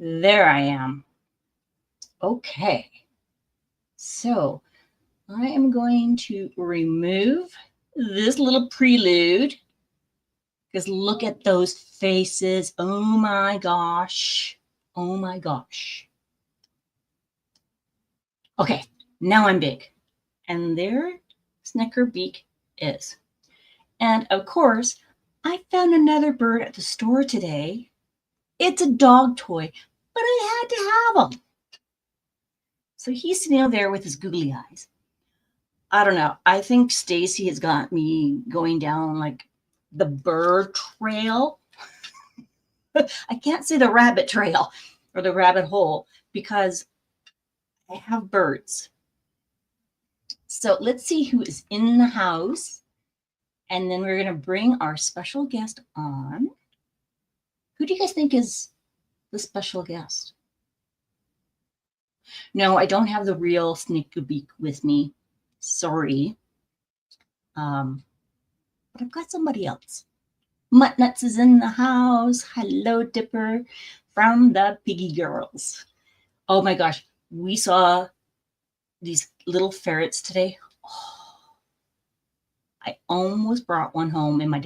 There I am. Okay. So I am going to remove this little prelude because look at those faces. Oh my gosh. Oh my gosh. Okay, now I'm big. And there Snickerbeak is. And of course, I found another bird at the store today. It's a dog toy, but I had to have him. So he's sitting there with his googly eyes. I don't know. I think Stacy has got me going down like the bird trail. I can't say the rabbit trail or the rabbit hole because I have birds. So let's see who is in the house. And then we're going to bring our special guest on. Who do you guys think is the special guest? No, I don't have the real Snickerbeak with me. Sorry. But I've got somebody else. Muttnuts is in the house. Hello, Dipper from the Piggy Girls. Oh my gosh, we saw these little ferrets today. Oh, I almost brought one home, and my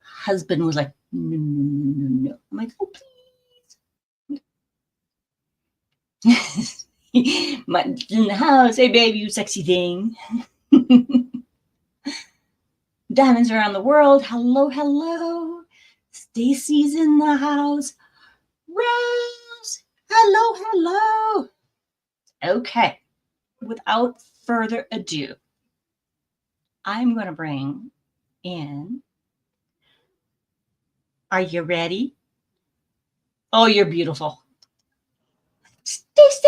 husband was like, no. I'm like, oh please. Muttnuts in the house. Hey, baby, you sexy thing. Diamonds around the world. Hello, hello. Stacy's in the house. Rose. Hello, hello. Okay. Without further ado, I'm going to bring in. Are you ready? Oh, you're beautiful. Stacy.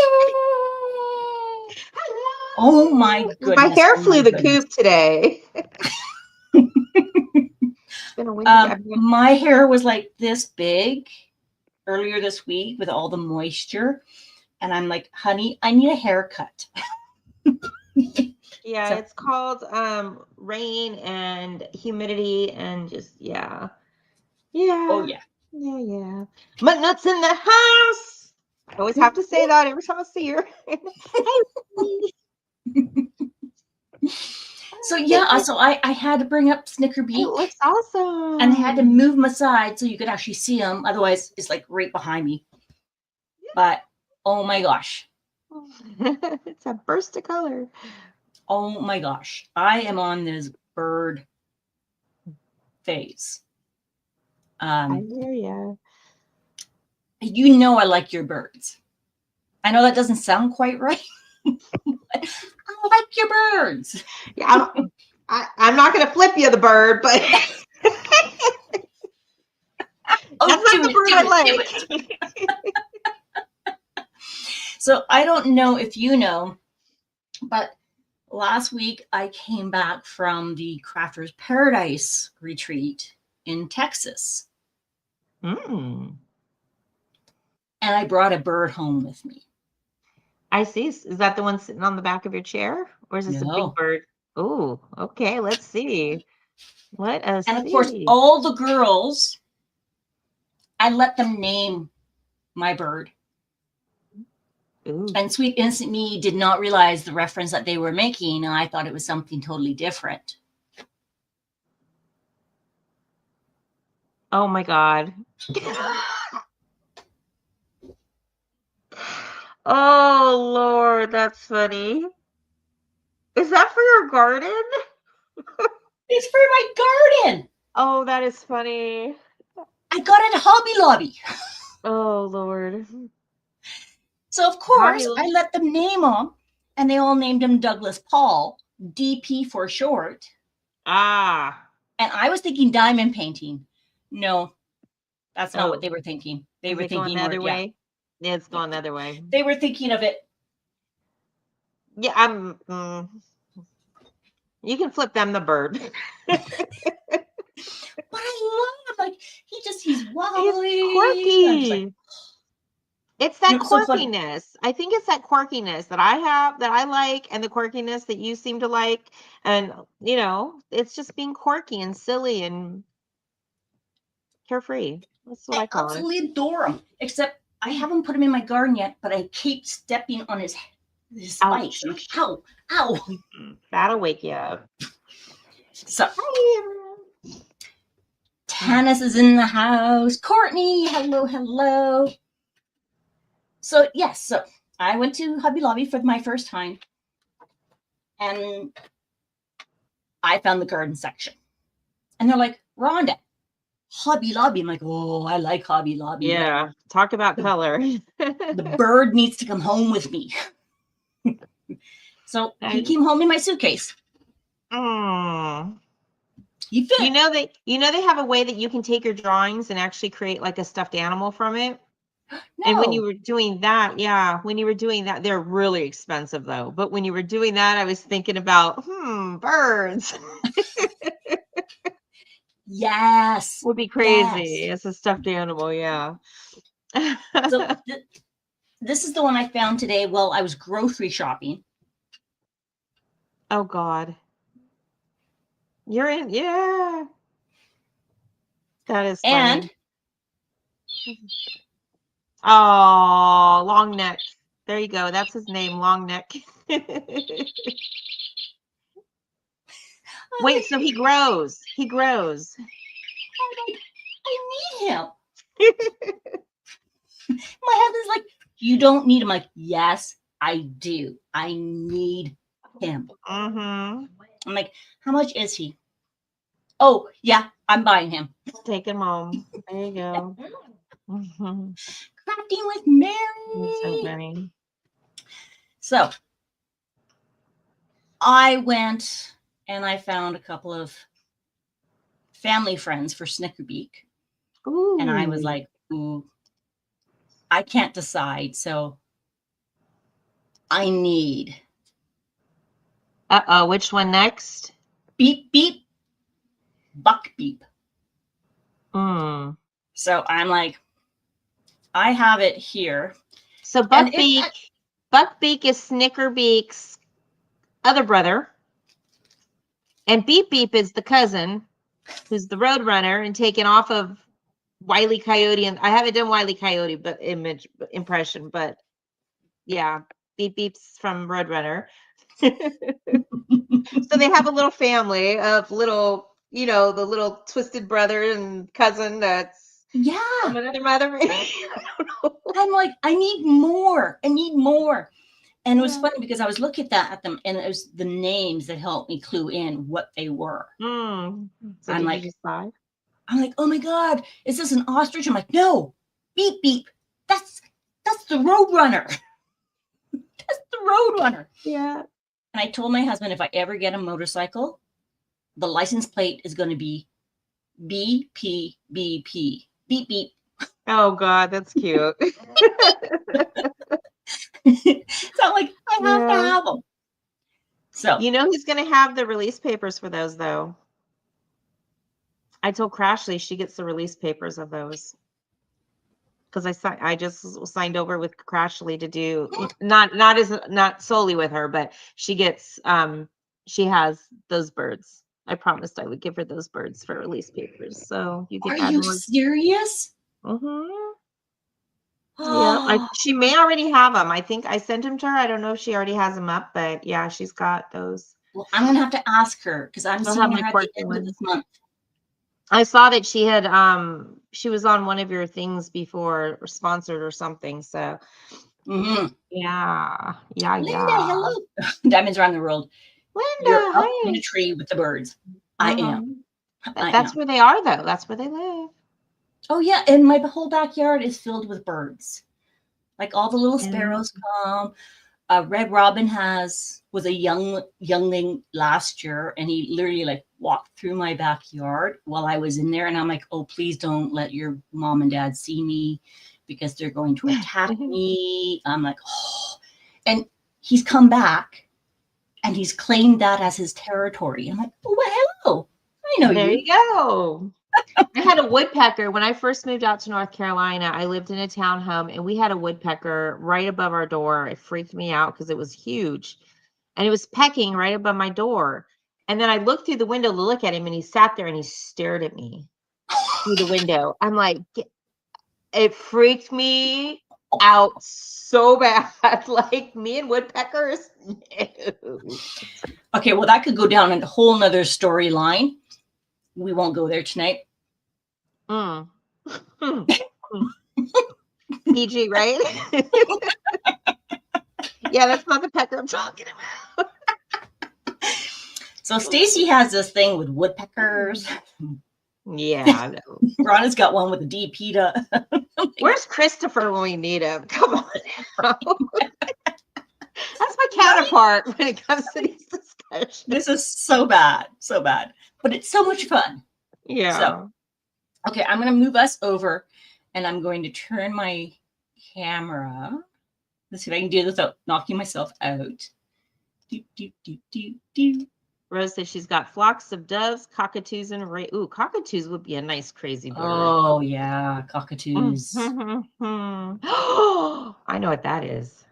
Hello. Oh my goodness. My hair flew the coop today. It's been a windy my hair was like this big earlier this week with all the moisture. And I'm like, honey, I need a haircut. Yeah, so, it's called rain and humidity and just, yeah. Oh, yeah. Yeah. Muttnuts in the house. I always have to say that every time I see her. So yeah, so I had to bring up Snickerbeak. It looks awesome. And I had to move him aside so you could actually see him. Otherwise, it's like right behind me. But oh my gosh. It's a burst of color. Oh my gosh. I am on this bird phase. I hear you. You know I like your birds. I know that doesn't sound quite right. But I like your birds. Yeah, I'm not going to flip you the bird, but that's not the bird I like. So I don't know if you know, but last week I came back from the Crafters Paradise retreat in Texas. Mm. And I brought a bird home with me. I see. Is that the one sitting on the back of your chair? Or is this a big bird? Oh, okay. Let's see. And of course, all the girls, I let them name my bird. Ooh. And Sweet Innocent Me did not realize the reference that they were making. And I thought it was something totally different. Oh my God. Oh Lord, that's funny. Is that for your garden? It's for my garden. Oh, that is funny. I got it at Hobby Lobby. Oh Lord. So of course I let them name them, and they all named him Douglas Paul, DP for short. Ah. And I was thinking diamond painting. No, that's not what they were thinking. They were thinking the other way. Yeah, it's going the other way. They were thinking of it. Yeah, you can flip them the bird. But I love him. Like he's wobbly. He's quirky. It's that quirkiness. So I think it's that quirkiness that I have, that I like, and the quirkiness that you seem to like. And, you know, it's just being quirky and silly and carefree. That's what I call it. Absolutely adore him. Except I haven't put him in my garden yet, but I keep stepping on his spikes. I'm like, ow, ow. That'll wake you up. So, Tanis is in the house. Courtney, hello, hello. So, yes, so I went to Hobby Lobby for my first time, and I found the garden section. And they're like, Rhonda, Hobby Lobby. I'm like, oh, I like Hobby Lobby. Yeah, talk about color. The bird needs to come home with me. So he came home in my suitcase. Mm. He fit. You know they have a way that you can take your drawings and actually create like a stuffed animal from it. No. And when you were doing that, they're really expensive though. But when you were doing that, I was thinking about birds. Yes. Would be crazy. Yes. It's a stuffed animal, yeah. So this is the one I found today while I was grocery shopping. Oh God. You're in, yeah. That is funny. And oh, long neck. There you go. That's his name, long neck. Wait, so he grows. He grows. I need him. My husband's like, you don't need him. I'm like, yes, I do. I need him. Mm-hmm. I'm like, how much is he? Oh, yeah, I'm buying him. Take him home. There you go. Mm-hmm. Crafting with Mary. So funny. So I went and I found a couple of family friends for Snickerbeak. Ooh. And I was like, ooh, I can't decide. So I need. Uh-oh, which one next? Beep, beep. Buck beep. Mm. So I'm like, I have it here. So Buck Beak is Snickerbeak's other brother. And Beep Beep is the cousin who's the roadrunner and taken off of Wile E. Coyote. And I haven't done Wile E. Coyote but impression, but yeah, Beep Beep's from Roadrunner. So they have a little family of little, the little twisted brother and cousin that's from another mother. I'm like, I need more. And it was funny because I was looking at them and it was the names that helped me clue in what they were. So I'm like, oh my God, is this an ostrich? I'm like, no, Beep Beep. That's the Roadrunner. That's the Roadrunner. Yeah. And I told my husband, if I ever get a motorcycle, the license plate is going to be BPBP. Beep Beep. Oh God, that's cute. So I'm like, I have to have them. So he's going to have the release papers for those though. I told Crashly she gets the release papers of those because I just signed over with Crashly to do not solely with her, but she gets she has those birds. I promised I would give her those birds for release papers. So you get. Are you serious? Mm-hmm. Yeah, she may already have them. I think I sent them to her. I don't know if she already has them up, but yeah, she's got those. Well, I'm gonna have to ask her because I'm seeing her at the end of this month. I saw that she had she was on one of your things before or sponsored or something. So yeah. Linda, hello. Diamonds around the world. Linda, you're up in a tree with the birds. I am. That's where they are though. That's where they live. Oh yeah, and my whole backyard is filled with birds. Like all the little sparrows come. Red Robin was a youngling last year, and he literally like walked through my backyard while I was in there, and I'm like, oh, please don't let your mom and dad see me because they're going to attack me. I'm like, oh, and he's come back, and he's claimed that as his territory. I'm like, oh, well, hello, I know you. There you go. I had a woodpecker when I first moved out to North Carolina. I lived in a townhome and we had a woodpecker right above our door. It freaked me out because it was huge and it was pecking right above my door. And then I looked through the window to look at him and he sat there and he stared at me. through the window. I'm like, it freaked me out so bad. Like me and woodpeckers. No. Okay, well, that could go down a whole nother storyline. We won't go there tonight. PG, right? Yeah, that's not the pecker I'm talking about. So Stacy has this thing with woodpeckers. Yeah. Rhonda's got one with a deep PETA. Where's Christopher when we need him? Come on now. That's my counterpart when it comes to these discussions. This is so bad, but it's so much fun. Yeah. So, okay, I'm going to move us over, and I'm going to turn my camera. Let's see if I can do this without knocking myself out. Rose says she's got flocks of doves, cockatoos, and ooh, cockatoos would be a nice crazy bird. Oh yeah, cockatoos. I know what that is.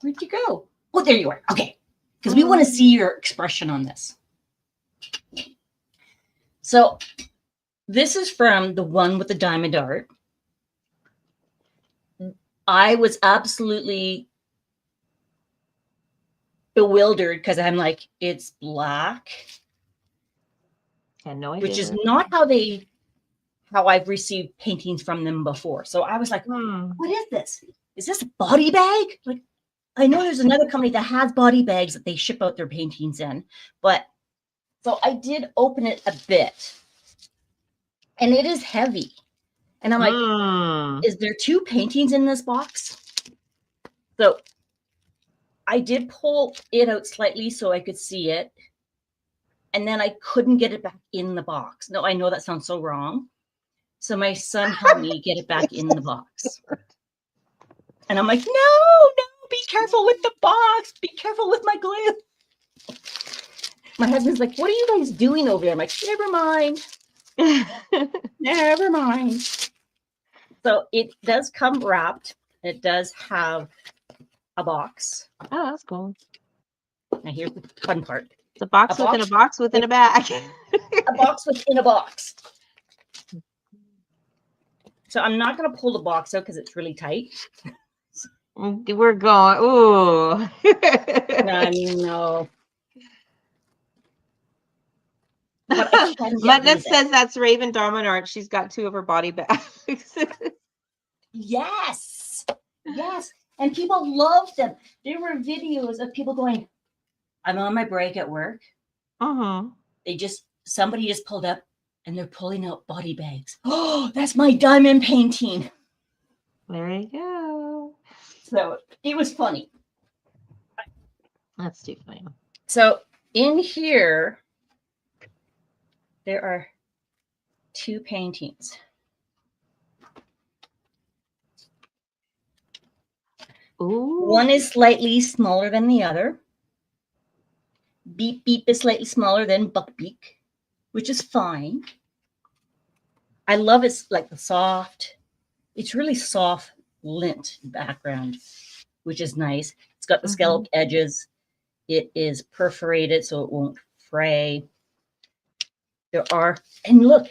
Where'd you go? Oh, there you are. Okay, because we want to see your expression on this. So this is from the one with the diamond dart. I was absolutely bewildered because I'm like, it's black. I had no idea. Which is not how I've received paintings from them before. So I was like, what is this? Is this a body bag? Like, I know there's another company that has body bags that they ship out their paintings in, but so I did open it a bit, and it is heavy. And I'm like, is there 2 paintings in this box? So I did pull it out slightly so I could see it. And then I couldn't get it back in the box. No, I know that sounds so wrong. So my son helped me get it back in the box. And I'm like, no, be careful with the box. Be careful with my glue. My husband's like, what are you guys doing over there? I'm like, never mind. Never mind. So it does come wrapped. It does have a box. Oh, that's cool. Now here's the fun part. It's a box within a box within a bag. A box within a box. So I'm not going to pull the box out because it's really tight. We're going. Ooh. I know. Mutna says that's Raven Dominant. She's got 2 of her body bags. Yes. And people love them. There were videos of people going, I'm on my break at work. Somebody just pulled up and they're pulling out body bags. Oh, that's my diamond painting. There you go. So it was funny. That's too funny. So in here, there are 2 paintings. Ooh. One is slightly smaller than the other. Beep Beep is slightly smaller than Buck Beak, which is fine. I love it's like the soft, it's really soft lint background, which is nice. It's got the scalloped edges. It is perforated so it won't fray. There are, and look,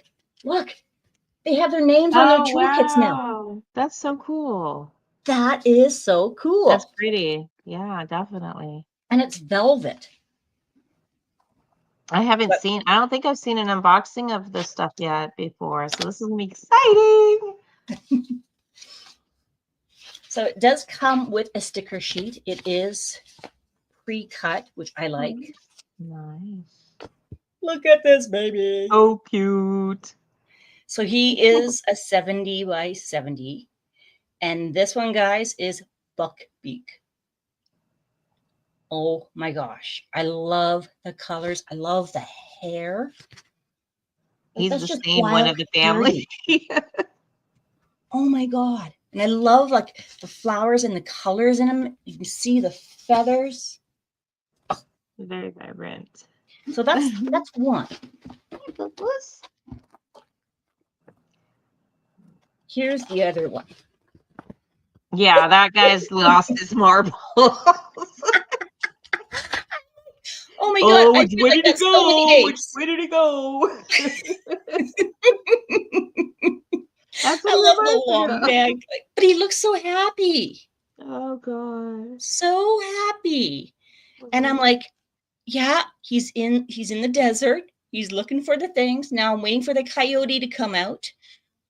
they have their names on their toolkits now. That's so cool. That is so cool. That's pretty. Yeah, definitely. And it's velvet. I don't think I've seen an unboxing of this stuff yet before. So this is going to be exciting. So it does come with a sticker sheet. It is pre-cut, which I like. Nice. Look at this, baby. So cute. So he is a 70 by 70. And this one, guys, is Buck Beak. Oh my gosh. I love the colors. I love the hair. He's the same one of the family. Oh my God. And I love like the flowers and the colors in them. You can see the feathers. Very vibrant. So that's one. Here's the other one. Yeah, that guy's lost his marbles. Oh my God. Where did it go? Where did it go? That's what I he love the reminds me long of. neck, but he looks so happy, Oh gosh. so happy. And I'm like, yeah, he's in the desert. He's looking for the things. Now I'm waiting for the coyote to come out,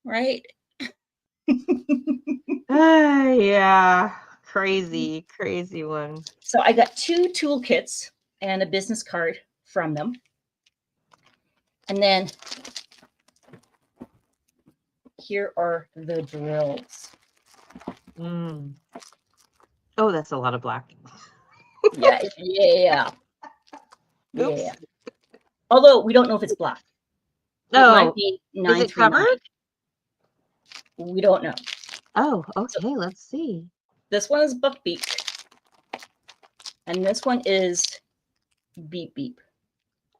right? Yeah. Crazy one. So I got 2 toolkits and a business card from them. And then here are the drills. Mm. Oh, that's a lot of black. Yeah, yeah. Oops. Yeah. Although we don't know if it's black. It might be 939. Is it covered? We don't know. Oh, okay. Let's see. This one is Beak. And this one is Beep Beep.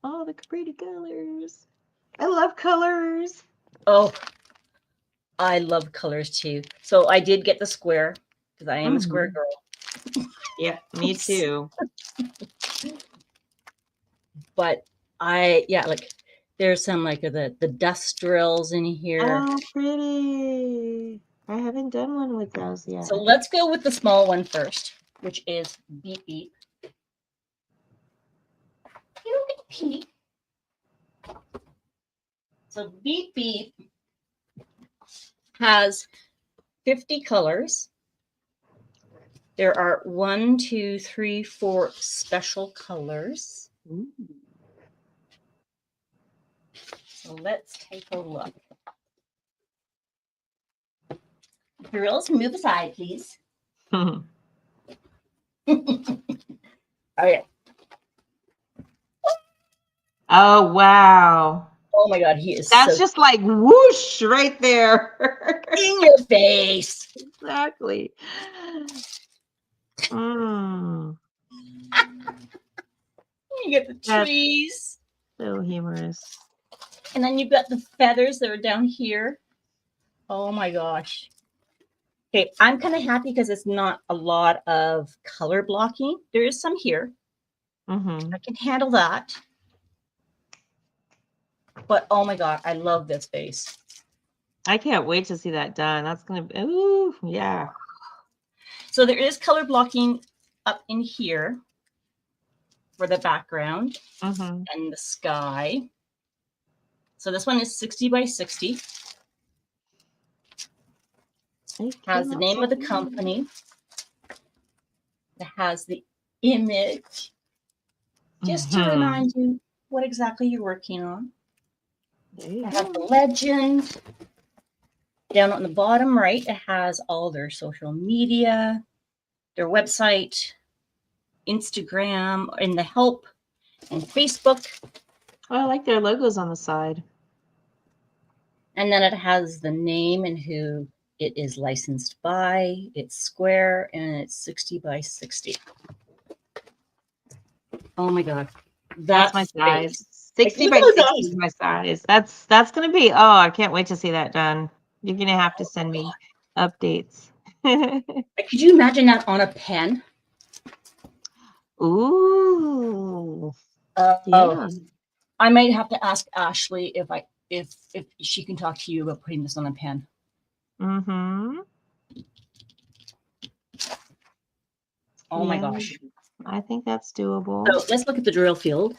Oh, the pretty colors. I love colors. Oh, I love colors too. So I did get the square because I am a square girl. Yeah, me too. But like there's some like the dust drills in here. Oh, pretty. I haven't done one with those yet. So let's go with the small one first, which is Beep Beep. You don't get to peek. So Beep Beep has 50 colors. There are 1, 2, 3, 4 special colors. Ooh. So let's take a look. Girls, move aside, please. Okay. Oh, wow. Oh my God, he is That's so just like whoosh right there. in your face. Exactly. Mm, You get the That's- trees. so humorous. And then you've got the feathers that are down here. Oh my gosh. Okay, I'm kind of happy because it's not a lot of color blocking. There is some here. Mm-hmm. I can handle that. But oh my God, I love this face. I can't wait to see that done. That's going to be, ooh, yeah. So there is color blocking up in here for the background Mm-hmm. and the sky. So this one is 60 by 60. Has the name of the company. It has the image. Just to remind you what exactly you're working on. It has the legend. Down on the bottom right, it has all their social media, their website, Instagram, and the help, and Facebook. Oh, I like their logos on the side. And then it has the name and who it is licensed by. It's square and it's 60 by 60. Oh my God. That's my size. 60 Like, by 60 is my size. That's going to be, oh, I can't wait to see that done. You're going to have to send me updates. Could you imagine that on a pen? Ooh. Yeah. Oh, I might have to ask Ashley if she can talk to you about putting this on a pen. mm-hmm. Oh my gosh. I think that's doable. So let's look at the drill field.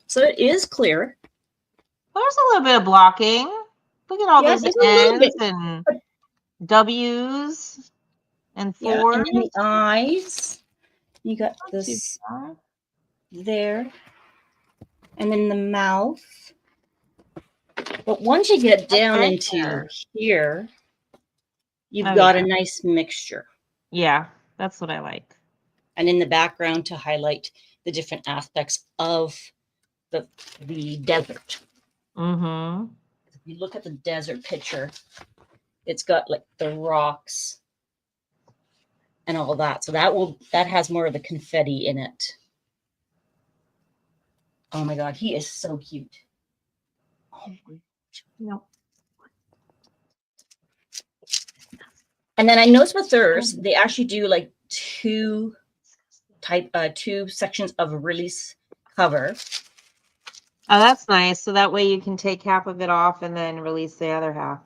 So it is clear. There's a little bit of blocking. Look at all Yeah, those there's a little N's bit. and W's and Yeah, fours. and then the eyes. You got this there. And then the mouth. But once you get down into here, you've got a nice mixture. Yeah, that's what I like. And in the background to highlight the different aspects of the desert. Mm-hmm. If you look at the desert picture, it's got like the rocks and all that. So that has more of the confetti in it. Oh my God, he is so cute. Oh my. Yep. And then I noticed with theirs, they actually do like two sections of a release cover. Oh, that's nice. So that way you can take half of it off and then release the other half.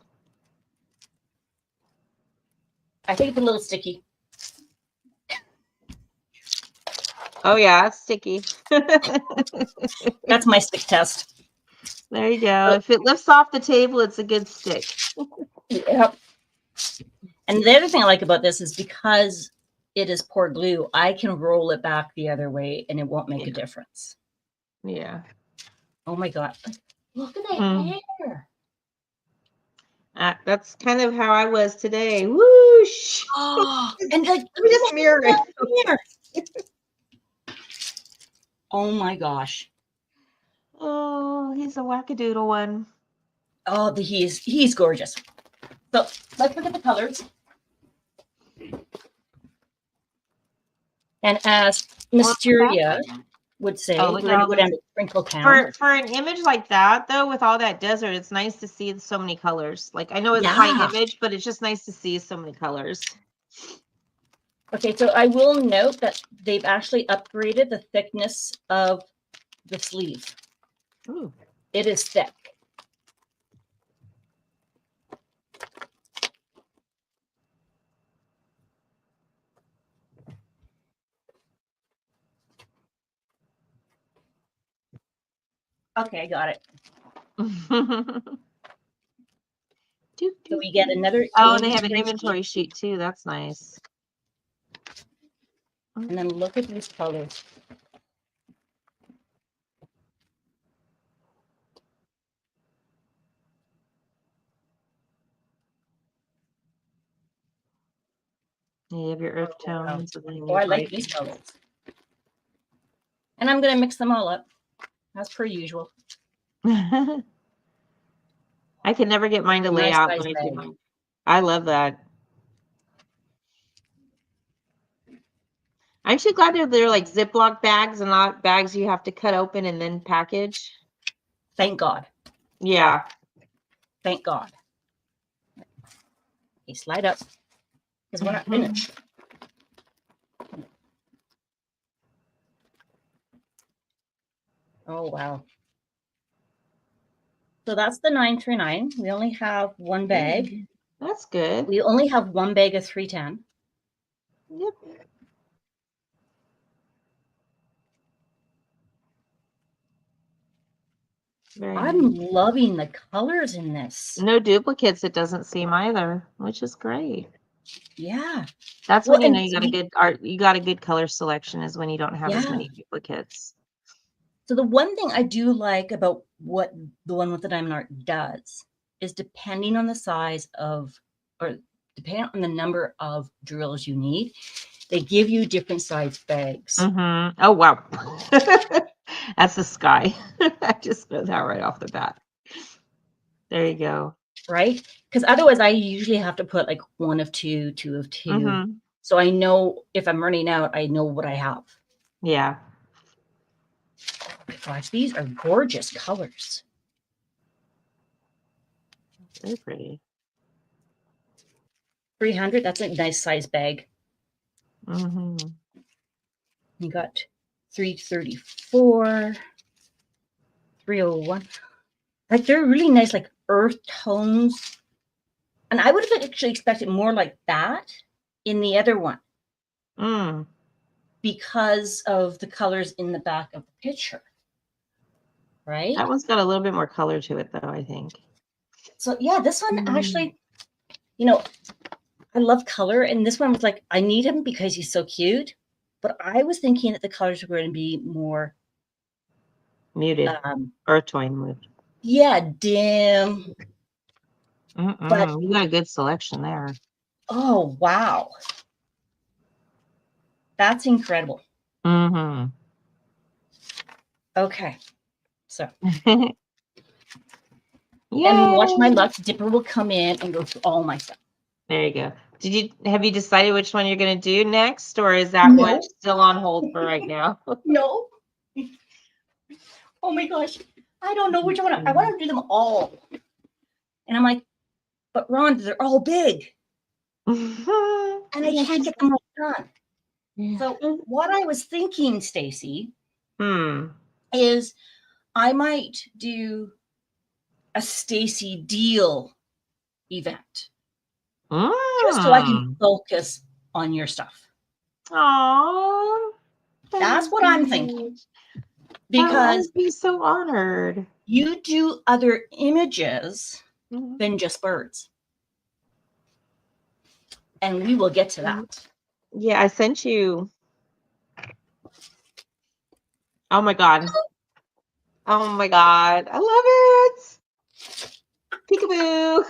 I think it's a little sticky. Oh yeah, it's sticky. That's my stick test. There you go. If it lifts off the table, it's a good stick. Yep. And the other thing I like about this is because it is pour glue, I can roll it back the other way and it won't make a difference. Yeah. Oh my God. Look at the hair. That's kind of how I was today. Whoosh. Oh, and like, Let me just mirror it. Oh my gosh. Oh, he's a wackadoodle one. Oh, he's gorgeous. So let's look at the colors. And as Mysteria would say, we're going to go down to Sprinkle Town. For an image like that, though, with all that desert, it's nice to see so many colors. Like, I know it's high image, but it's just nice to see so many colors. Okay, so I will note that they've actually upgraded the thickness of the sleeve. Ooh. It is thick. Okay, I got it. So we get another. Oh, and they have an inventory sheet too. That's nice. And then look at these colors. You have your earth tones. Oh, I like these colors. And I'm going to mix them all up, as per usual. I can never get mine to lay out. I love that. Aren't you glad they're like Ziploc bags and not bags you have to cut open and then package? Thank God. Yeah. Thank God. Okay, slide up. Because we're not finished. Oh, wow. So that's the 939. We only have one bag. That's good. We only have one bag of 310. Yep. I'm loving the colors in this. No duplicates, it doesn't seem either, which is great. Yeah. That's when you know you got a good art, you got a good color selection is when you don't have as many duplicates. So the one thing I do like about what the one with the diamond art does is depending on the size of, or depending on the number of drills you need, they give you different size bags. Oh, wow. That's the sky. I just know that right off the bat. There you go. Right? Because otherwise I usually have to put like 1 of 2, 2 of 2. So I know if I'm running out, I know what I have. Yeah. Oh my gosh, these are gorgeous colors. Very pretty. 300, that's a nice size bag. You got 334, 301. Like they're really nice, like earth tones. And I would have actually expected more like that in the other one. Because of the colors in the back of the picture. Right? That one's got a little bit more color to it though, I think. So yeah, this one actually, you know, I love color. And this one was like, I need him because he's so cute. But I was thinking that the colors were going to be more muted, earth tone mood. Yeah, dim. But you got a good selection there. Oh, wow. That's incredible. Okay. So. And watch my luck. Dipper will come in and go through all my stuff. There you go. Have you decided which one you're going to do next, or is that one still on hold for right now? No. Oh my gosh. I don't know which one. I want to do them all. And I'm like, but Ron, they're all big. And I can't get them all done. So what I was thinking, Stacy, is I might do a Stacy Deal event just so I can focus on your stuff. Aww. That's what I'm thinking. I Because would be so honored. you do other images than just birds. And we will get to that. Yeah, I sent you. Oh my God. Oh my God. I love it. Peekaboo.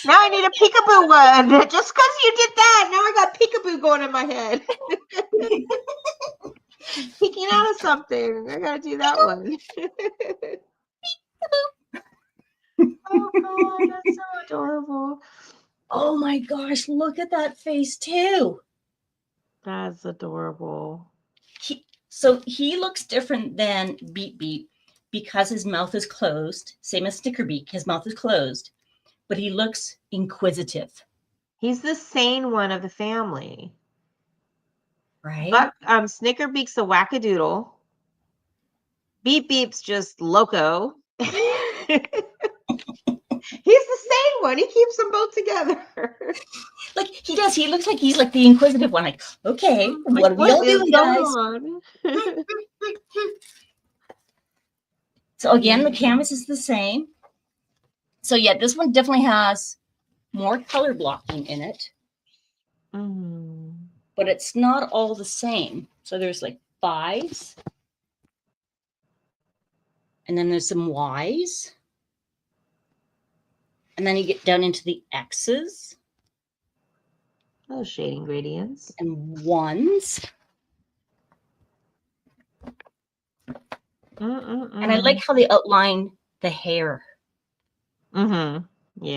Now I need a peekaboo one. Just because you did that, now I got peekaboo going in my head. Peeking out of something. I gotta do that one. Oh God, that's so adorable. Oh my gosh, look at that face too. That's adorable. So he looks different than Beak Beak because his mouth is closed. Same as Snickerbeak, his mouth is closed, but he looks inquisitive. He's the sane one of the family. Right? But Snickerbeak's a wackadoodle. Beep Beep's just loco. He's the sane one. He keeps them both together. Like he does. He looks like he's like the inquisitive one. Like, okay, what are we all doing, guys? So again, the canvas is the same. So yeah, this one definitely has more color blocking in it. But it's not all the same. So there's like 5s. And then there's some Ys. And then you get down into the X's. Oh, shading gradients. And 1s. And I like how they outline the hair. Yeah.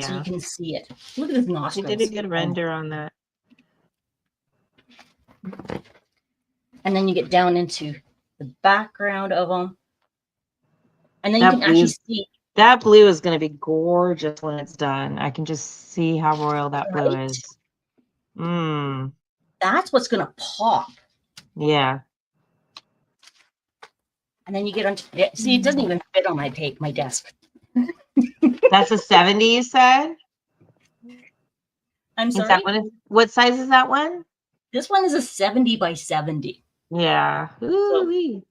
So you can see it. Look at his nostrils. They did a good render on that. And then you get down into the background of them. And then you can actually see. That blue is going to be gorgeous when it's done. I can just see how royal that blue is. That's what's going to pop. Yeah. And then you get onto it. See, it doesn't even fit on my desk. That's a 70, you said? I'm sorry? What size is that one? This one is a 70 by 70. Yeah. So,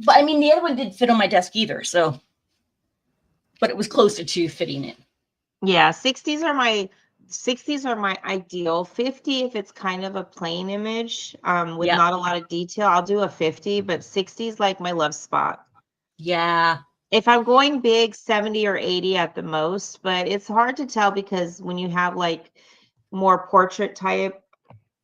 but I mean, the other one didn't fit on my desk either. So, but it was closer to fitting it. Yeah, 60s are my ideal. 50 if it's kind of a plain image with not a lot of detail. I'll do a 50, but 60 is like my love spot. Yeah. If I'm going big, 70 or 80 at the most, but it's hard to tell because when you have like more portrait type,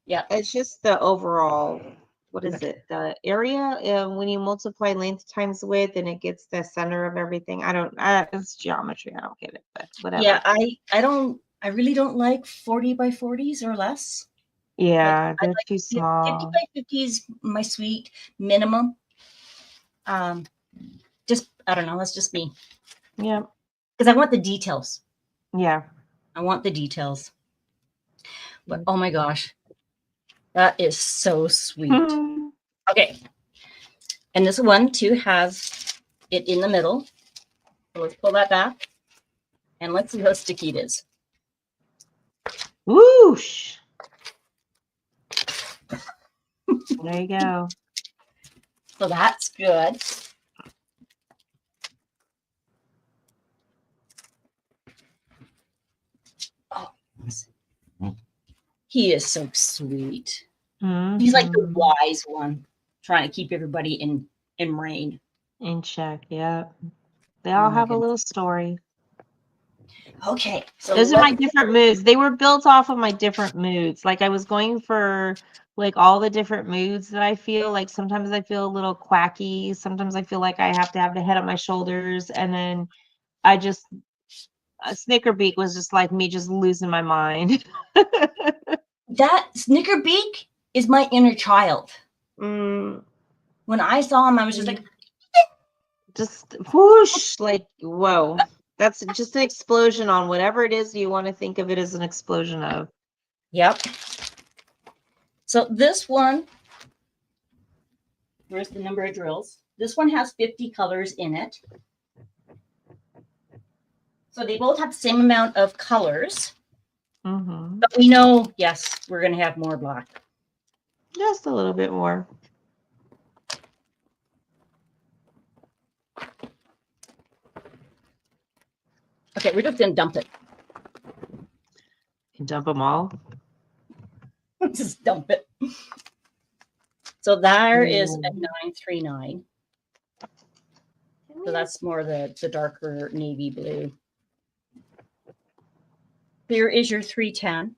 it's just the overall, what is it? The area when you multiply length times width and it gets the center of everything. It's geometry. I don't get it, but whatever. Yeah, I really don't like 40 by 40s or less. Yeah, they're too small. 50 by 50 is my sweet minimum. Just, I don't know, that's just me. Yeah. Because I want the details. Yeah. I want the details. But oh my gosh, that is so sweet. Okay. And this one too has it in the middle. So let's pull that back. And let's see how sticky it is. Whoosh. There you go. So that's good. Oh, he is so sweet. He's like the wise one, trying to keep everybody in rein. In check, yeah. They all have a little story. Okay. So those are my different moods. They were built off of my different moods. Like I was going for like all the different moods that I feel. Like sometimes I feel a little quacky. Sometimes I feel like I have to have the head on my shoulders. And then I just, Snickerbeak was just like me just losing my mind. That Snickerbeak is my inner child. When I saw him, I was just like, just whoosh, like, whoa. That's just an explosion on whatever it is you want to think of it as an explosion of. Yep. So this one Here's the number of drills. This one has 50 colors in it. So they both have the same amount of colors. Mm-hmm. But we know, yes, we're going to have more black. Just a little bit more. Okay, we're just going to dump it. You dump them all? Just dump it. So there is a 939. So that's more the darker navy blue. Here is your 310.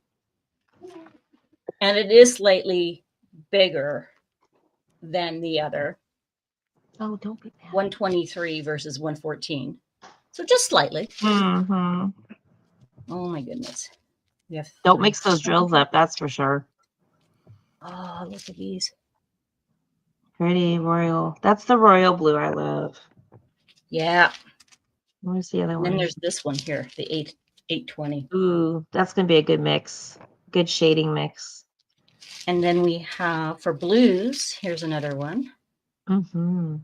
And it is slightly bigger than the other. Oh, don't be mad. 123 versus 114. So just slightly. Mm-hmm. Oh my goodness. Don't mix those drills up, that's for sure. Oh, look at these. Pretty royal. That's the royal blue I love. Yeah. Where's the other And one? then there's this one here, the 820. Ooh, that's going to be a good mix. Good shading mix. And then we have, for blues, here's another one. Mm-hmm.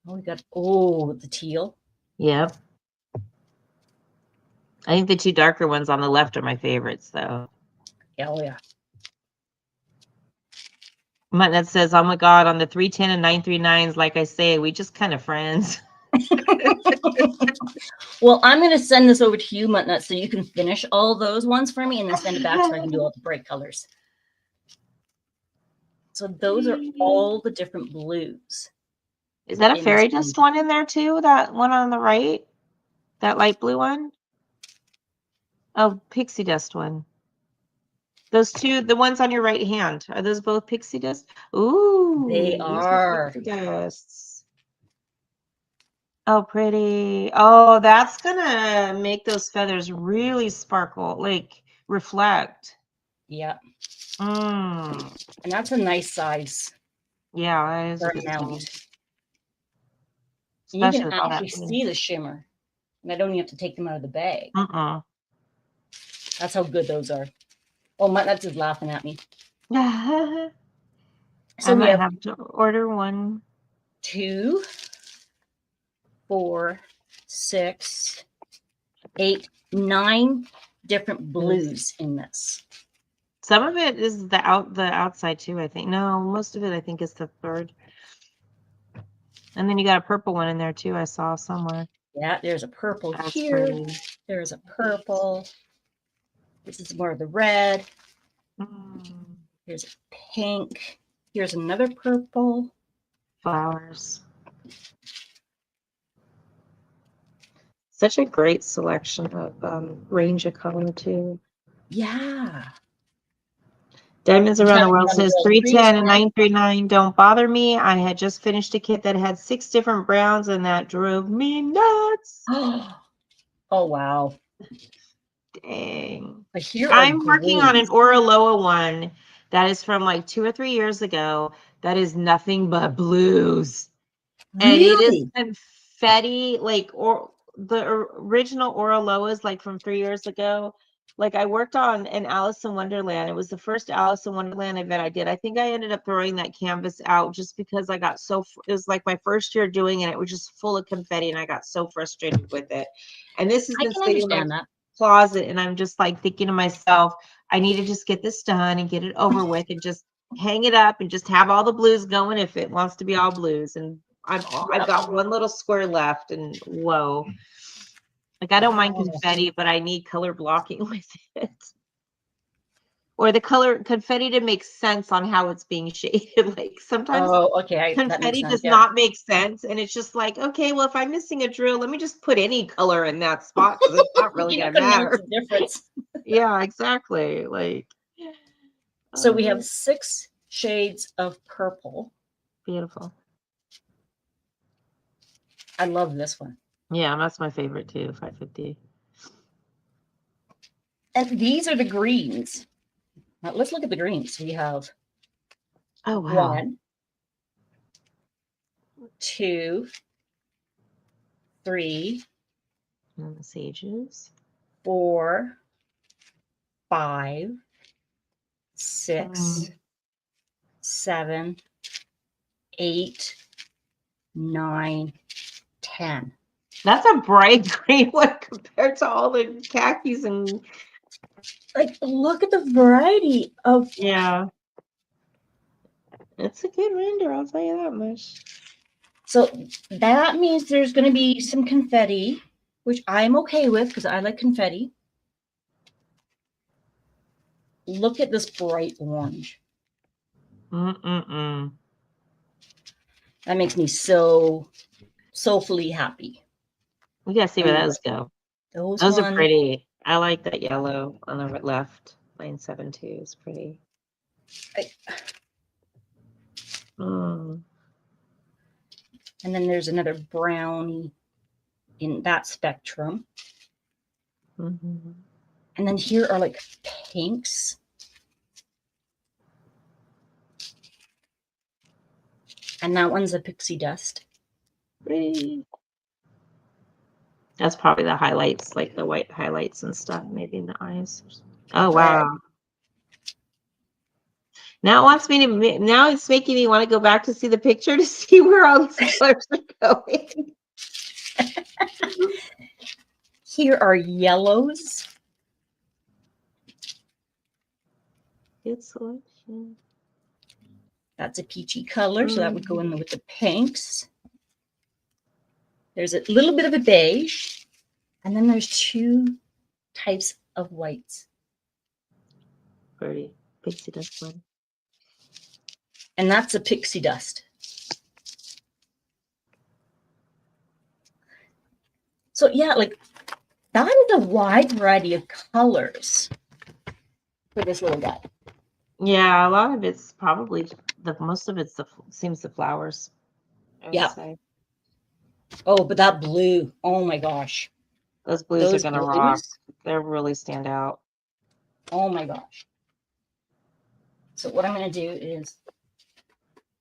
Oh, we got, oh, the teal. Yep. I think the two darker ones on the left are my favorites, though. Oh, yeah. That says, oh my God, on the 310 and 939s, like I say, we just kind of friends. Well, I'm going to send this over to you, Muttnut, so you can finish all those ones for me and then send it back so I can do all the bright colors. So those are all the different blues. Is that a fairy dust one in there too? That one on the right? That light blue one? Oh, pixie dust one. Those two, the ones on your right hand, are those both pixie dust? Ooh, They are. Pixie dusts. Oh, pretty. Oh, that's gonna make those feathers really sparkle, like reflect. Yeah. Mm. And that's a nice size. Yeah, that is a good amount. size. You can actually see the shimmer. And I don't even have to take them out of the bag. That's how good those are. Oh, Muttnuts is laughing at me. So I might have to order one. 2, 4, 6, 8, 9 different blues in this. Some of it is the outside too, I think. No, most of it I think is the third. And then you got a purple one in there too, I saw somewhere. Yeah, there's a purple here. Pretty. There's a purple. This is more of the red. Here's a pink. Here's another purple. Flowers. Such a great selection of range of color too. Yeah. Diamonds Around the World says 310 and 939 don't bother me. I had just finished a kit that had 6 different browns and that drove me nuts. Oh, wow. Dang. But here I'm working on an Oraloa one that is from like 2 or 3 years ago. That is nothing but blues. Really? And it is confetti, like, or the original Oraloas, like from 3 years ago. Like I worked on an Alice in Wonderland. It was the first Alice in Wonderland event I did. I think I ended up throwing that canvas out just because I got so, it was like my first year doing it. It was just full of confetti and I got so frustrated with it. And this has been sitting in my closet and I'm just like thinking to myself, I need to just get this done and get it over with and just hang it up and just have all the blues going if it wants to be all blues. And I've got one little square left and whoa. Like I don't mind confetti, but I need color blocking with it. Or the color confetti to make sense on how it's being shaded. Like sometimes confetti does not make sense. And it's just like, okay, well, if I'm missing a drill, let me just put any color in that spot because it's not really gonna matter. Difference. Yeah, exactly. Like so we have 6 shades of purple. Beautiful. I love this one. Yeah, that's my favorite too, 550. And these are the greens. Now let's look at the greens. We have 1, 2, 3, and the sages, 4, 5, 6, 7, 8, 9, 10. That's a bright green one compared to all the khakis and. Like, look at the variety of. Yeah. It's a good render, I'll tell you that much. So that means there's going to be some confetti, which I'm okay with because I like confetti. Look at this bright orange. That That makes me so soulfully happy. We gotta see where those go. Those are pretty. I like that yellow on the left. Line 7-2 is pretty. And then there's another brownie in that spectrum. And then here are like pinks. And that one's a pixie dust. Pretty. That's probably the highlights, like the white highlights and stuff, maybe in the eyes. Oh wow. Now it wants me to. Now it's making me want to go back to see the picture to see where all these colors are going. Here are yellows. Good selection. That's a peachy color, so that would go in with the pinks. There's a little bit of a beige, and then there's 2 types of whites. Pretty pixie dust one. And that's a pixie dust. So yeah, like that is a wide variety of colors for this little guy. Yeah, a lot of it's probably most of it's seems the flowers. Yeah. Oh, but that blue! Oh my gosh, those blues are gonna rock. They really stand out. Oh my gosh! So what I'm gonna do is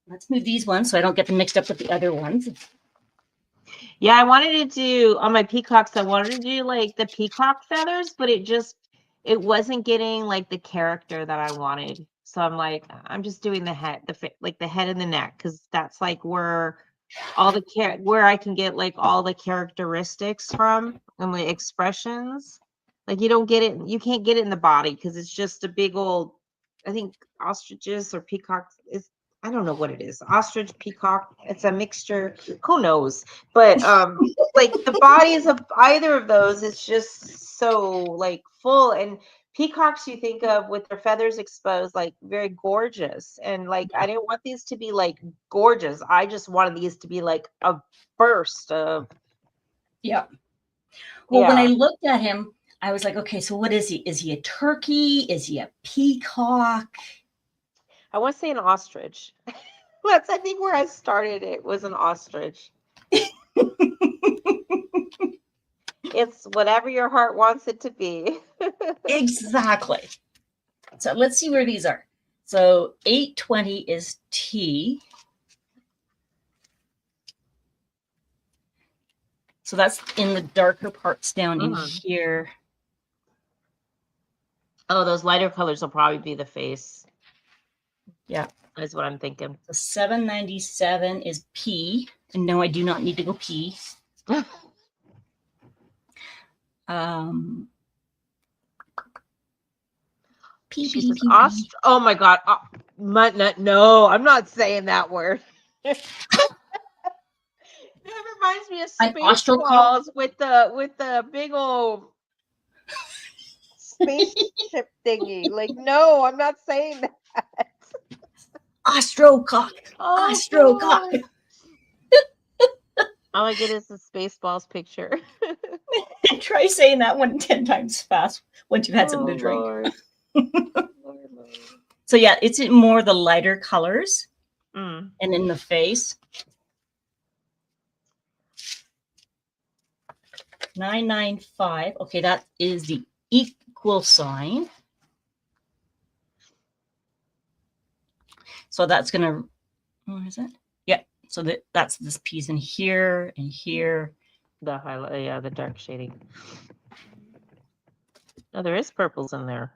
let's move these ones so I don't get them mixed up with the other ones. Yeah, I wanted to do on my peacocks. I wanted to do like the peacock feathers, but it wasn't getting like the character that I wanted. So I'm like, I'm just doing the head, the head and the neck, because that's like where all the where I can get like all the characteristics from and the expressions. Like you don't get it, you can't get it in the body because it's just a big old. I think ostriches or peacocks is. I don't know what it is. Ostrich, peacock. It's a mixture. Who knows? But like the bodies of either of those is just so like full. And peacocks you think of with their feathers exposed, like very gorgeous. And like I didn't want these to be like gorgeous. I just wanted these to be like a burst of. Yeah. Well, when I looked at him, I was like, okay, so what is he? Is he a turkey? Is he a peacock? I want to say an ostrich. That's, I think, where I started it was an ostrich. It's whatever your heart wants it to be. Exactly. So let's see where these are. So 820 is T. So that's in the darker parts down in here. Oh, those lighter colors will probably be the face. Yeah. That's what I'm thinking. So 797 is P. And no, I do not need to go P. P. Oh my God. No, I'm not saying that word. That reminds me of Spaceballs with the big old spaceship thingy. Like, no, I'm not saying that. Astrocock. Oh, Astrocock. All I get is the Spaceballs picture. Try saying that one 10 times fast once you've had something to drink. Lord. So yeah, it's more the lighter colors and in the face. 995. Okay, that is the equal sign. So that's gonna. What is it? Yeah. So that's this piece in here and here. The highlight, yeah, the dark shading. Oh, there is purples in there.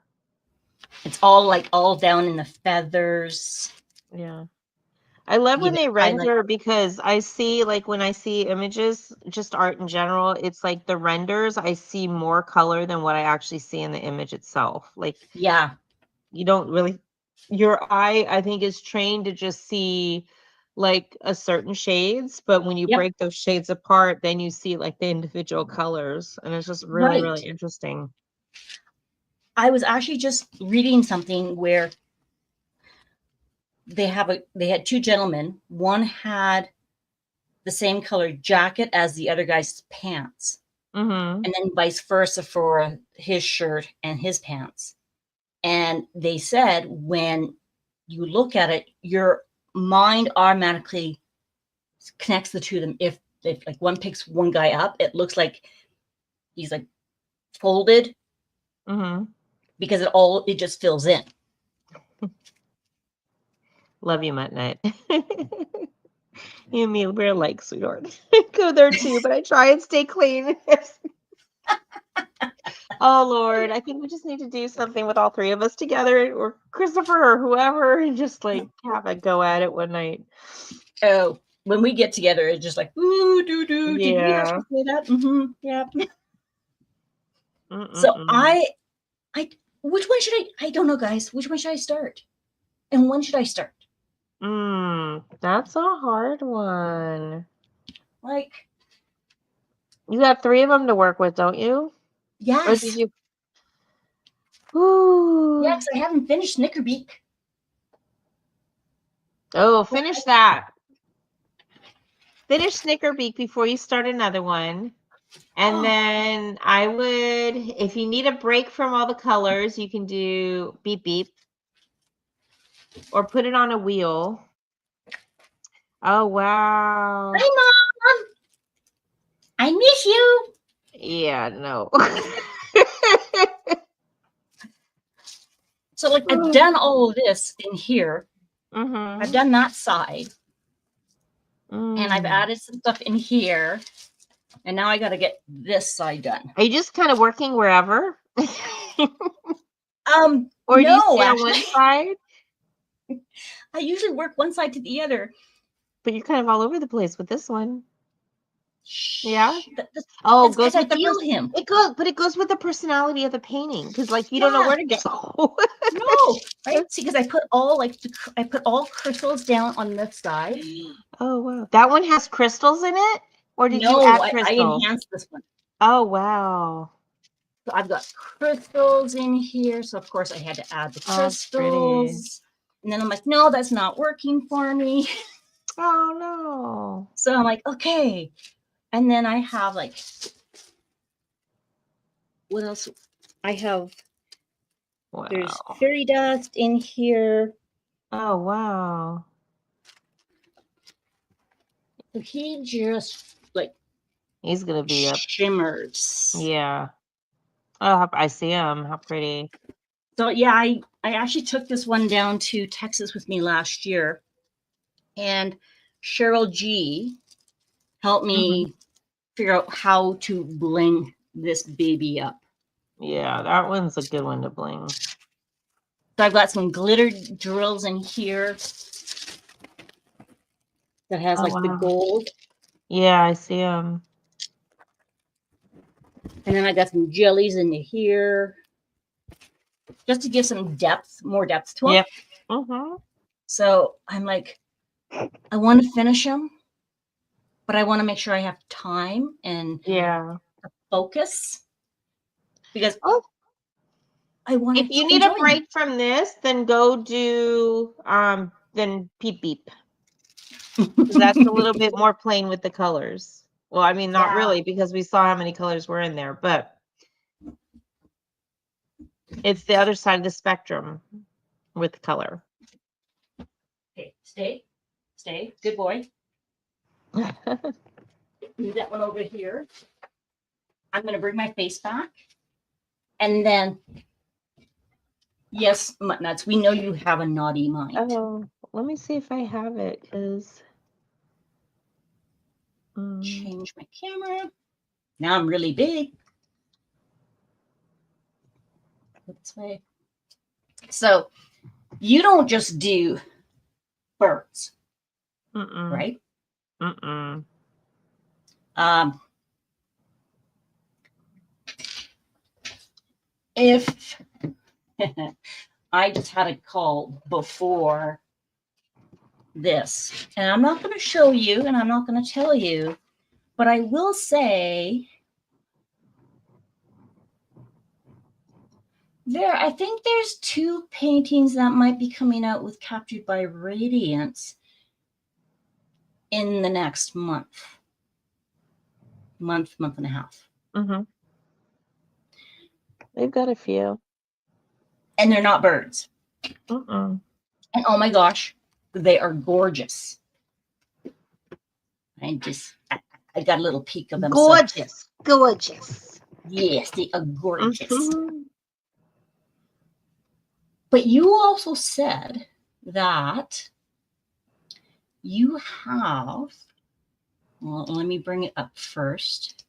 It's all down in the feathers. Yeah. I love when Give it they highlight. render because I see, like, when I see images, just art in general, it's like the renders, I see more color than what I actually see in the image itself. Like, Yeah. you don't really, your eye, I think, is trained to just see like a certain shades, but when you Yep. break those shades apart, then you see like the individual colors, and it's just really, really Right. interesting. I was actually just reading something where they had two gentlemen. One had the same color jacket as the other guy's pants, Mm-hmm. and then vice versa for his shirt and his pants. And they said when you look at it, your mind automatically connects the two of them. If like one picks one guy up, it looks like he's like folded Mm-hmm. because it just fills in. Love you, Mutt Nut. You and me, we're like, sweetheart. Go there too, but I try and stay clean. Oh Lord, I think we just need to do something with all three of us together, or Christopher, or whoever, and just like have a go at it one night. Oh, when we get together, it's just like ooh doo doo. Did we Yeah. actually say that? Mm-hmm. Yeah. So Mm-mm-mm. which one should I don't know, guys. Which one should I start? And when should I start? That's a hard one. Like, You got 3 of them to work with, don't you? Or did yes. you? Ooh. Yeah, because I haven't finished Snickerbeak. Oh, finish that. Finish Snickerbeak before you start another one. And then I would, if you need a break from all the colors, you can do Beep Beep or put it on a wheel. Oh, wow. Hi, Mom. I miss you. Yeah, no. So, like, I've done all of this in here. Mm-hmm. I've done that side. And I've added some stuff in here. And now I got to get this side done. Are you just kind of working wherever? Or do you No, stay on actually, one side? I usually work one side to the other. But you're kind of all over the place with this one. Yeah. Oh, Oh, it's because goes I with the feel him. it goes with the personality of the painting because like you don't know Yeah. where to go. No, right? See, because I put all crystals down on this side. Oh wow. That one has crystals in it? Or did you No, add I crystals? enhanced this one. Oh wow. So I've got crystals in here. So of course I had to add the Oh, that's pretty. crystals. And then I'm like, no, that's not working for me. Oh no. So I'm like, okay. And then I have like, what else? I have, there's Wow. fairy dust in here. Oh wow. So he just like He's gonna be up. shimmers. Yeah. Oh, I see him. How pretty. So yeah, I actually took this one down to Texas with me last year, and Cheryl G helped me figure out how to bling this baby up. Yeah, that one's a good one to bling. So I've got some glitter drills in here that has like the gold, Yeah, I see him. and then I got some jellies in here just to give some depth, more depth to them. Yep. Mm-hmm. So I'm like, I want to finish them, but I want to make sure I have time and focus because I want If to you need a enjoy them. break from this, then go do then Peep Beep. Because that's a little bit more plain with the colors. Well, I mean, not really, because we saw how many colors were in there, but it's the other side of the spectrum with color. Okay, stay, good boy. Move that one over here. I'm going to bring my face back. And then, yes, Mutt Nuts, we know you have a naughty mind. Oh, let me see if I have it, because... Change my camera. Now I'm really big. This way. So, you don't just do birds, Mm-mm. right? Mm-mm. If I just had a call before this, and I'm not going to show you and I'm not going to tell you, but I will say I think there's 2 paintings that might be coming out with Captured by Radiance in the next month and a half. Mm-hmm. They've got a few. And they're not birds. Mm-mm. And oh my gosh, they are gorgeous. I got a little peek of them. Gorgeous. So. Gorgeous. Yes, they are gorgeous. Mm-hmm. But you also said that you have, well, let me bring it up first.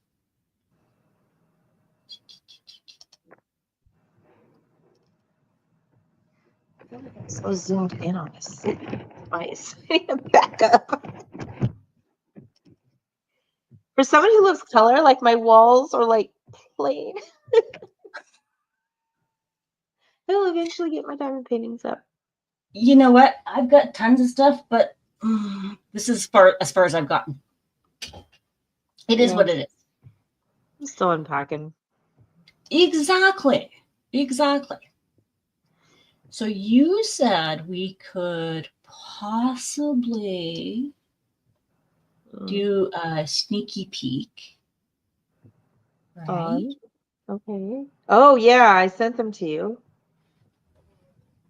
So zoomed in on this. Nice. Back up. For somebody who loves color, like my walls are like plain. I'll eventually get my diamond paintings up. You know what? I've got tons of stuff, but this is as far as I've gotten. It is what it is. I'm still unpacking. Exactly. So you said we could possibly do a sneaky peek, right? Okay. Oh yeah, I sent them to you.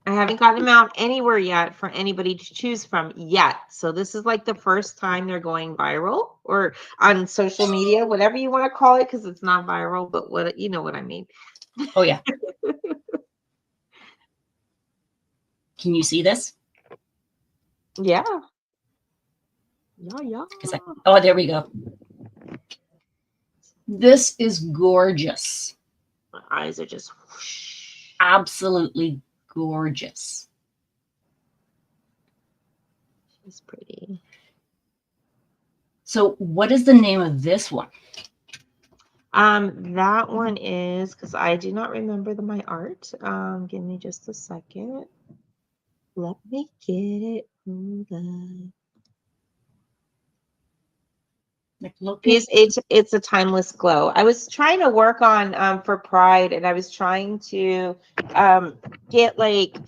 I haven't gotten them out anywhere yet for anybody to choose from yet. So this is like the first time they're going viral or on social media, whatever you want to call it, because it's not viral, but what you know what I mean. Oh yeah. Can you see this? Yeah. Yeah. Oh, there we go. This is gorgeous. My eyes are just whoosh. Absolutely gorgeous. She's pretty. So what is the name of this one? That one is, because I do not remember my art. Give me just a second. Let me get it. Hold on. Like, look at it's a timeless glow. I was trying to work on for Pride, and I was trying to get like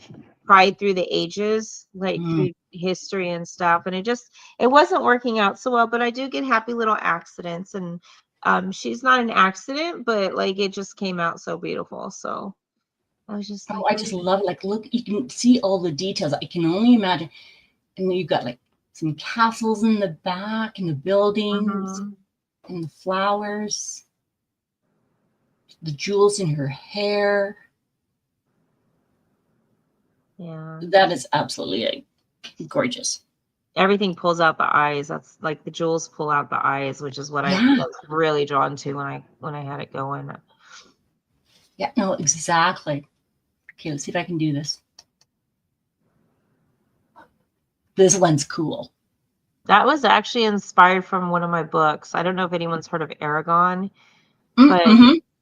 Pride through the ages, like through history and stuff, and it wasn't working out so well. But I do get happy little accidents, and she's not an accident, but like it just came out so beautiful. So I was just like, I just love it. Like, look, you can see all the details. I can only imagine. And then you've got like some castles in the back and the buildings and the flowers, the jewels in her hair. Yeah, that is absolutely gorgeous. Everything pulls out the eyes. That's like the jewels pull out the eyes, which is what I was really drawn to when I had it going. Yeah, no, exactly. Okay, let's see if I can do this. This one's cool. That was actually inspired from one of my books. I don't know if anyone's heard of Aragon, but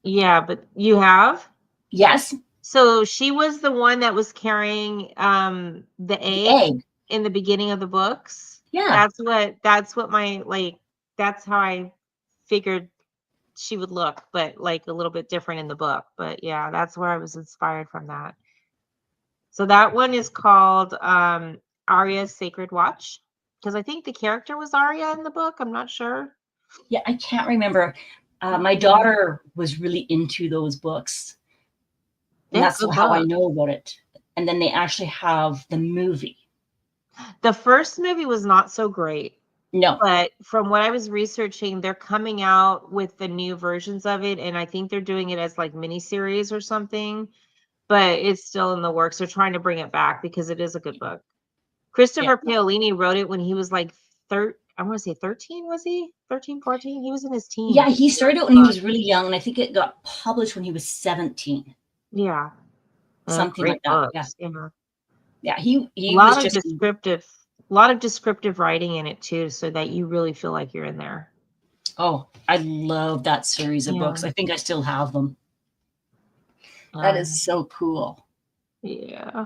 yeah, but you have? Yes. So she was the one that was carrying the egg in the beginning of the books. Yeah. That's how I figured she would look, but like a little bit different in the book. But yeah, that's where I was inspired from that. So that one is called Arya's Sacred Watch, because I think the character was Arya in the book. I'm not sure. Yeah, I can't remember. My daughter was really into those books. And that's how I know about it. And then they actually have the movie. The first movie was not so great. No. But from what I was researching, they're coming out with the new versions of it. And I think they're doing it as like miniseries or something. But it's still in the works. They're trying to bring it back because it is a good book. Christopher Paolini wrote it when he was like I want to say 13, was he? 13, 14? He was in his teens. Yeah, he started when he was really young, and I think it got published when he was 17. Yeah. Something like that. Books, Yeah. He a lot was of descriptive A lot of descriptive writing in it too, so that you really feel like you're in there. Oh, I love that series of books. I think I still have them. That is so cool. Yeah.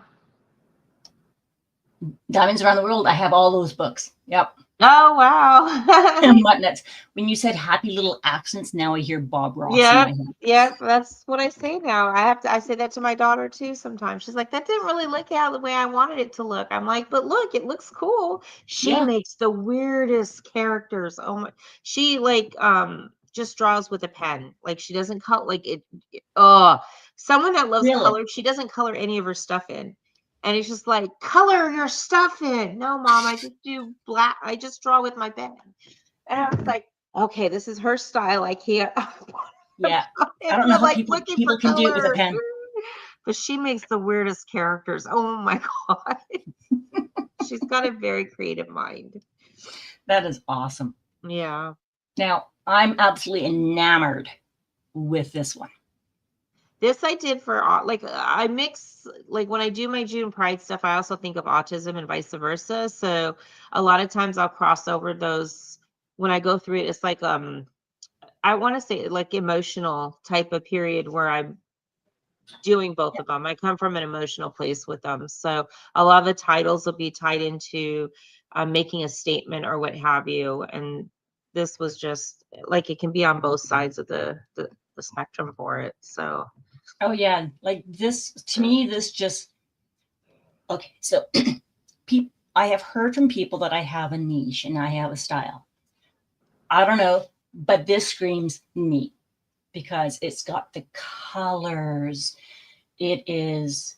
Diamonds Around the World. I have all those books. Yep. Oh, wow. And Mutt When you said happy little accents, now I hear Bob Ross in my head. Yeah, that's what I say now. I say that to my daughter too sometimes. She's like, that didn't really look out the way I wanted it to look. I'm like, but look, it looks cool. She makes the weirdest characters. Oh my, she like just draws with a pen. Like she doesn't cut like it. Someone that loves color, she doesn't color any of her stuff in. And it's just like, color your stuff in. No, Mom, I just do black. I just draw with my pen. And I was like, okay, this is her style. I can't. Yeah. I don't know how people can do it with a pen. But she makes the weirdest characters. Oh my God. She's got a very creative mind. That is awesome. Yeah. Now, I'm absolutely enamored with this one. This I did for, like, I mix, like, when I do my June Pride stuff, I also think of autism and vice versa. So a lot of times I'll cross over those when I go through it. It's like, I want to say like emotional type of period where I'm doing both of them. I come from an emotional place with them. So a lot of the titles will be tied into making a statement or what have you. And this was just like, it can be on both sides of the spectrum for it. So. Oh yeah. Like this, to me, this just, okay. So I have heard from people that I have a niche and I have a style. I don't know, but this screams me because it's got the colors. It is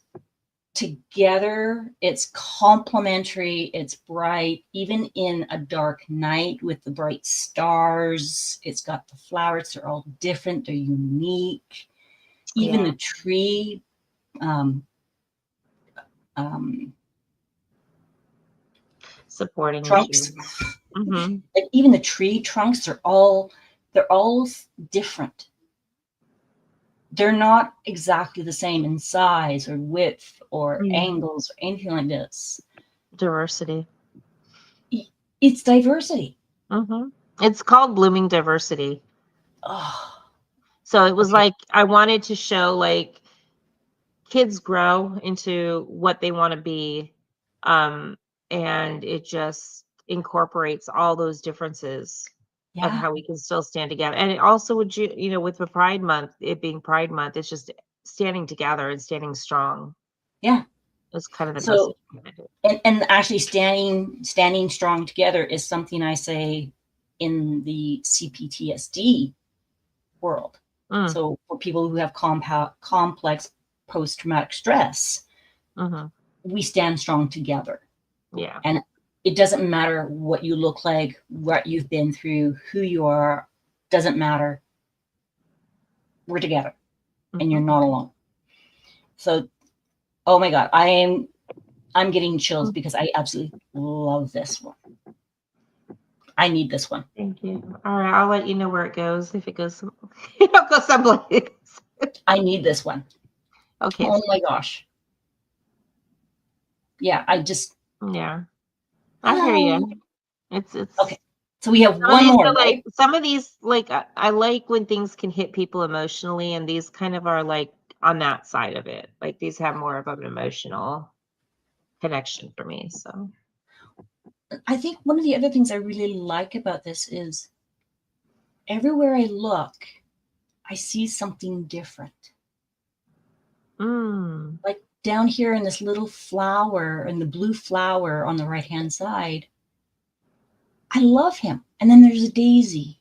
together. It's complementary. It's bright, even in a dark night with the bright stars. It's got the flowers. They're all different. They're unique. Even the tree. Supporting trunks. Mm-hmm. Like even the tree trunks are all different. They're not exactly the same in size or width or angles or anything like this. Diversity. It's diversity. Mm-hmm. It's called blooming diversity. Oh. So it was like, I wanted to show like kids grow into what they want to be. And it just incorporates all those differences of how we can still stand together. And it also would, with the Pride Month, it being Pride Month, it's just standing together and standing strong. Yeah. It's kind of the message. And actually standing strong together is something I say in the CPTSD world. So for people who have complex post-traumatic stress, we stand strong together. Yeah. And it doesn't matter what you look like, what you've been through, who you are, doesn't matter. We're together and you're not alone. So, oh my God, I'm getting chills because I absolutely love this one. I need this one. Thank you. All right, I'll let you know where it goes. If it goes, it'll go someplace. I need this one. Okay. Oh my gosh. Yeah, Yeah. I hear you. It's okay. So we have one more, right? Some of these, like, I like when things can hit people emotionally, and these kind of are like on that side of it. Like these have more of an emotional connection for me. So I think one of the other things I really like about this is everywhere I look, I see something different. Like down here in this little flower, in the blue flower on the right-hand side, I love him. And then there's a daisy.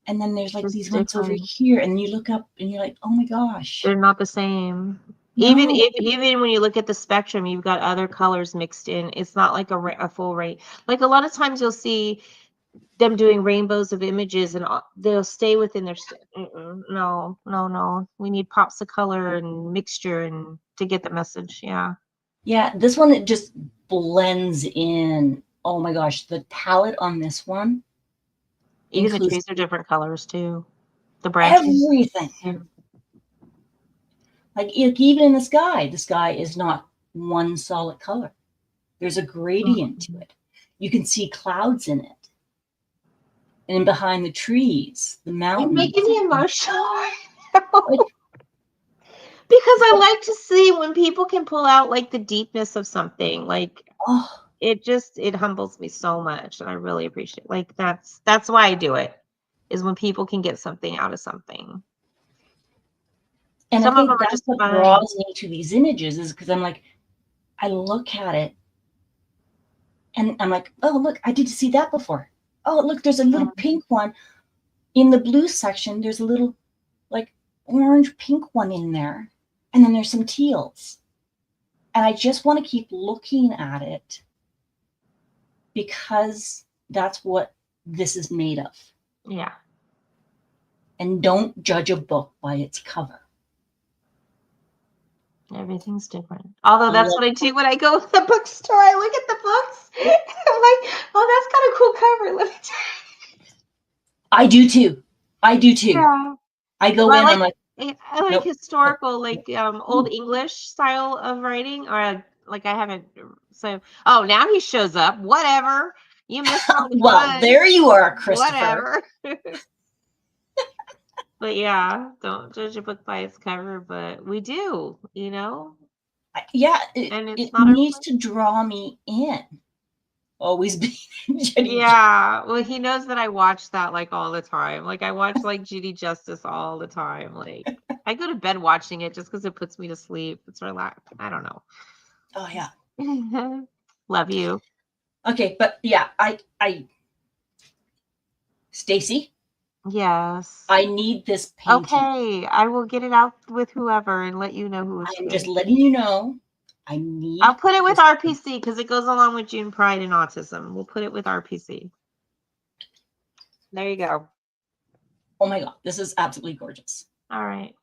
And then there's like these ones over here. And you look up and you're like, oh my gosh. They're not the same. No. Even when you look at the spectrum, you've got other colors mixed in. It's not like a full rate. Like a lot of times you'll see them doing rainbows of images and they'll stay within their no. We need pops of color and mixture and to get the message. Yeah, this one, it just blends in. Oh my gosh, the palette on this one, even the trees are different colors too, the branches, everything. Like even in the sky is not one solid color. There's a gradient to it. you can see clouds in it. And behind the trees, the mountains. You're making me emotional. Like, because I like to see when people can pull out like the deepness of something. Like oh, it humbles me so much, and I really appreciate. Like that's why I do it. Is when people can get something out of something. and Some I of them think are that's just what fun. draws me to these images, is because I'm like, I look at it and I'm like, oh, look, I did see that before. Oh, look, there's a little pink one in the blue section. There's a little like orange pink one in there. And then there's some teals. And I just want to keep looking at it because that's what this is made of. Yeah. And don't judge a book by its cover. Everything's different. Although that's what I do when I go to the bookstore. I look at the books. I'm like, oh, that's got a cool cover. Let me tell you. I do too. Yeah. I go Well, in, I'm like, I like nope. historical, like old English style of writing, or like I haven't. So, oh, now he shows up. Whatever. You missed all the Well, fun. there you are, Christopher. Whatever. But yeah, don't judge a book by its cover. But we do, Yeah, and it's it not our needs place. to draw me in. Always be Judy. Yeah, well, he knows that I watch that like all the time. Like I watch like Judy Justice all the time. Like I go to bed watching it just because it puts me to sleep. It's relax. I don't know. Oh yeah. Love you. Okay, but yeah, Stacy, Yes. I need this painting. Okay, I will get it out with whoever and let you know who it's I'm with. just letting you know. I need. I'll put it with this RPC because it goes along with June Pride and autism. We'll put it with RPC. There you go. Oh my god, this is absolutely gorgeous. All right.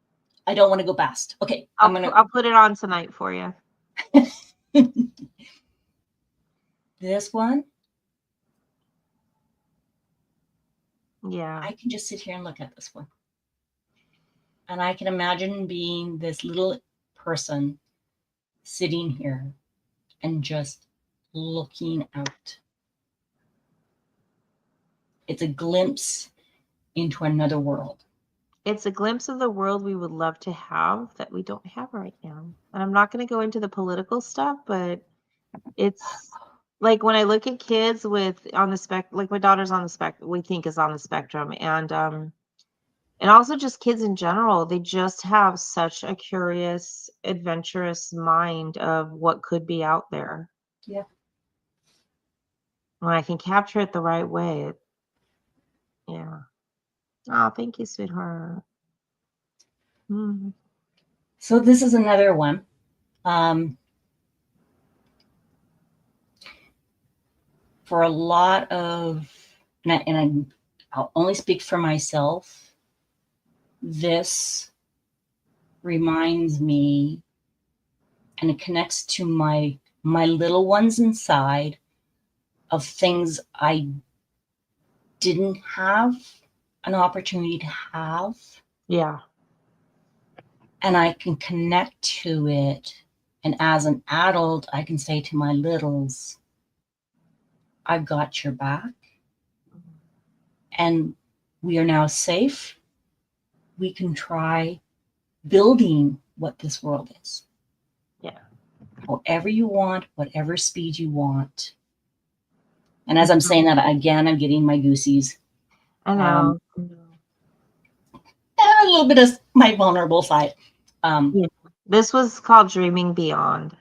I don't want to go past. Okay, I'll put it on tonight for you. This one. Yeah. I can just sit here and look at this one. And I can imagine being this little person sitting here and just looking out. It's a glimpse into another world. It's a glimpse of the world we would love to have that we don't have right now. And I'm not going to go into the political stuff, but it's like when I look at kids on the like my daughter's on the spectrum, we think is on the spectrum, and also just kids in general, they just have such a curious, adventurous mind of what could be out there. Yeah. When I can capture it the right way. Yeah. Oh, thank you, sweetheart. So this is another one. For a lot of, I'll only speak for myself. This reminds me, and it connects to my little ones inside, of things I didn't have an opportunity to have. Yeah. And I can connect to it. And as an adult, I can say to my littles, I've got your back. And we are now safe. We can try building what this world is. Yeah. However you want, whatever speed you want. And as I'm saying that, again, I'm getting my goosies. I know. A little bit of my vulnerable side. Yeah. This was called Dreaming Beyond.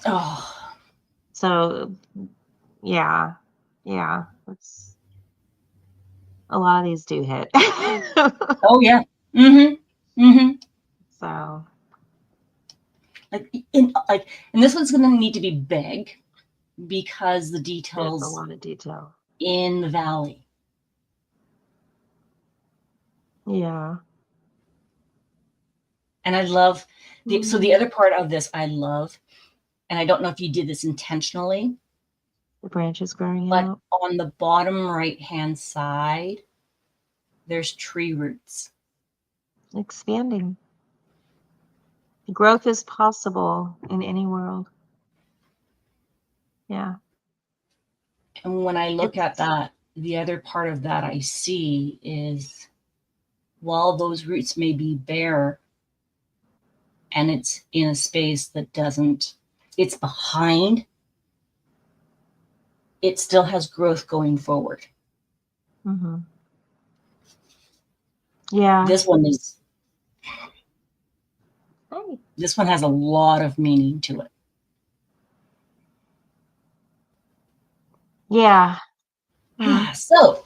Oh. So, yeah. It's a lot of these do hit. Oh yeah. So, and this one's going to need to be big because the details. There's a lot of detail in the valley. Yeah. And I love so the other part of this I love, and I don't know if you did this intentionally, the branches growing but out. On the bottom right hand side, there's tree roots. Expanding. Growth is possible in any world. Yeah. And when I look at that, the other part of that I see is while those roots may be bare and it's in a space that doesn't, it's behind, it still has growth going forward. Mm-hmm. Yeah. This one is, Hey. this one has a lot of meaning to it. Yeah. So,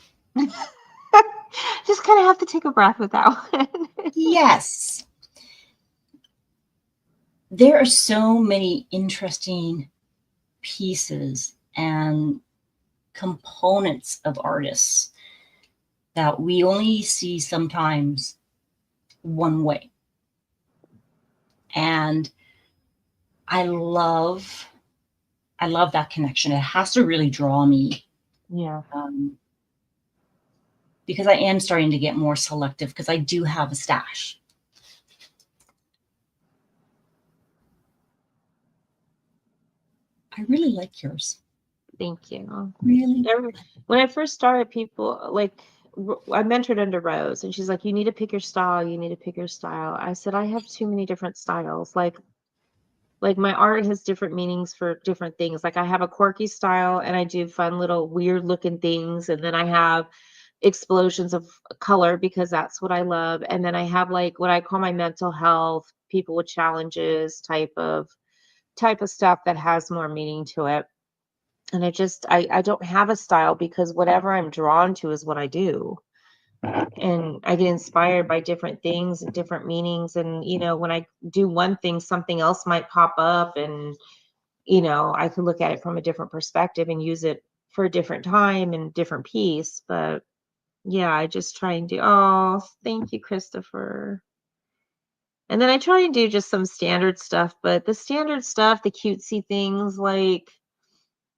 just kind of have to take a breath with that one. yes, there are so many interesting pieces and components of artists that we only see sometimes one way. And I love that connection. It has to really draw me. Yeah. Because I am starting to get more selective because I do have a stash. I really like yours. Thank you. Really? When I first started, people like I mentored under Rose, and she's like, "You need to pick your style. You need to pick your style." I said, "I have too many different styles. Like my art has different meanings for different things. Like I have a quirky style, and I do fun little weird looking things, and then I have explosions of color because that's what I love, and then I have like what I call my mental health, people with challenges type of stuff that has more meaning to it." And I don't have a style because whatever I'm drawn to is what I do. And I get inspired by different things and different meanings. And, when I do one thing, something else might pop up, and, I could look at it from a different perspective and use it for a different time and different piece. But yeah, I just try and do, oh, thank you, Christopher. And then I try and do just some standard stuff, but the standard stuff, the cutesy things, like,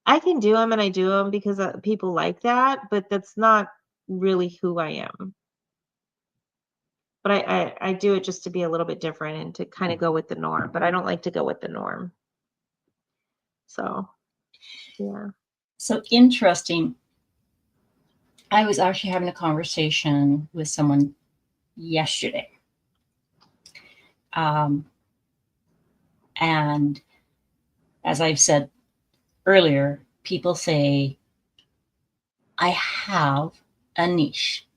I can do them, and I do them because people like that, but that's not really who I am. But I do it just to be a little bit different and to kind of go with the norm, but I don't like to go with the norm. So, yeah. So interesting. I was actually having a conversation with someone yesterday. And as I've said earlier, people say, I have a niche.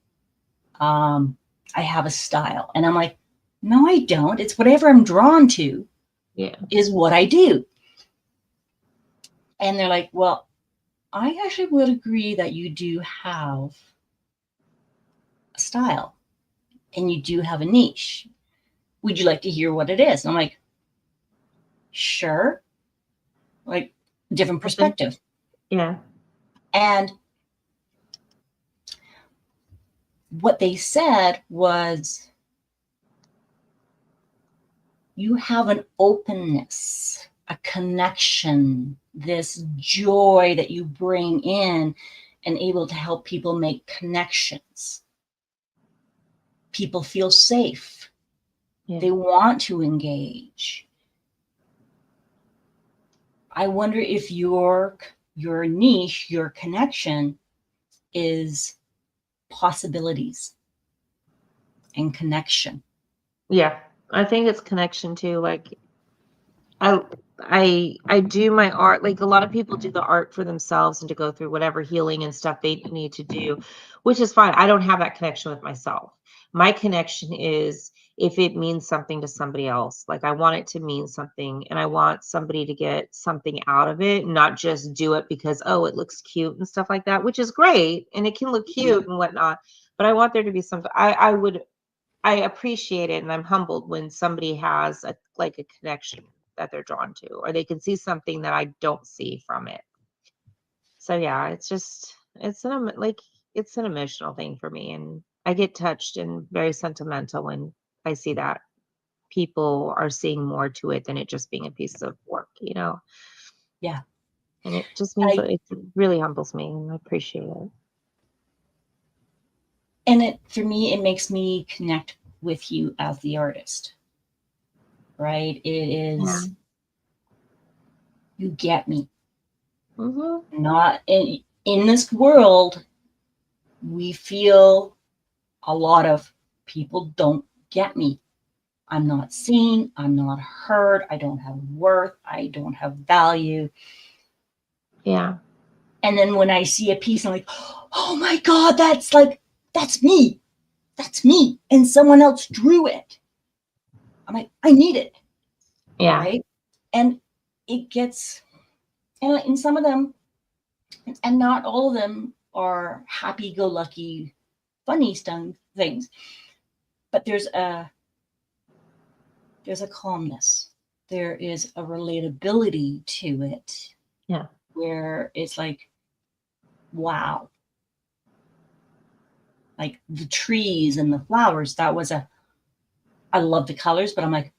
I have a style. And I'm like, no, I don't. It's whatever I'm drawn to is what I do. And they're like, well, I actually would agree that you do have a style and you do have a niche. Would you like to hear what it is? And I'm like, sure. Like, different perspective. Yeah. And what they said was, you have an openness, a connection, this joy that you bring in and able to help people make connections. People feel safe. Yeah. They want to engage. I wonder if your niche, your connection is possibilities and connection. Yeah. I think it's connection too. Like I do my art, like a lot of people do the art for themselves and to go through whatever healing and stuff they need to do, which is fine. I don't have that connection with myself. My connection is if it means something to somebody else. Like I want it to mean something, and I want somebody to get something out of it, not just do it because, oh, it looks cute and stuff like that, which is great and it can look cute and whatnot. But I want there to be something I appreciate it, and I'm humbled when somebody has a connection that they're drawn to, or they can see something that I don't see from it. So yeah, it's an emotional thing for me, and I get touched and very sentimental when I see that people are seeing more to it than it just being a piece of work, Yeah. And it just means that it really humbles me, and I appreciate it. And for me, it makes me connect with you as the artist, right? It is, you get me. Mm-hmm. Not, in this world, we feel a lot of people don't get me. I'm not seen. I'm not heard. I don't have worth. I don't have value. Yeah. And then when I see a piece, I'm like, oh my God, that's me. That's me. And someone else drew it. I'm like, I need it. Yeah. Right. And it gets, and in some of them, and not all of them are happy-go-lucky, funny things, but there's a calmness. There is a relatability to it. Yeah. Where it's like, wow. Like the trees and the flowers, I love the colors, but I'm like,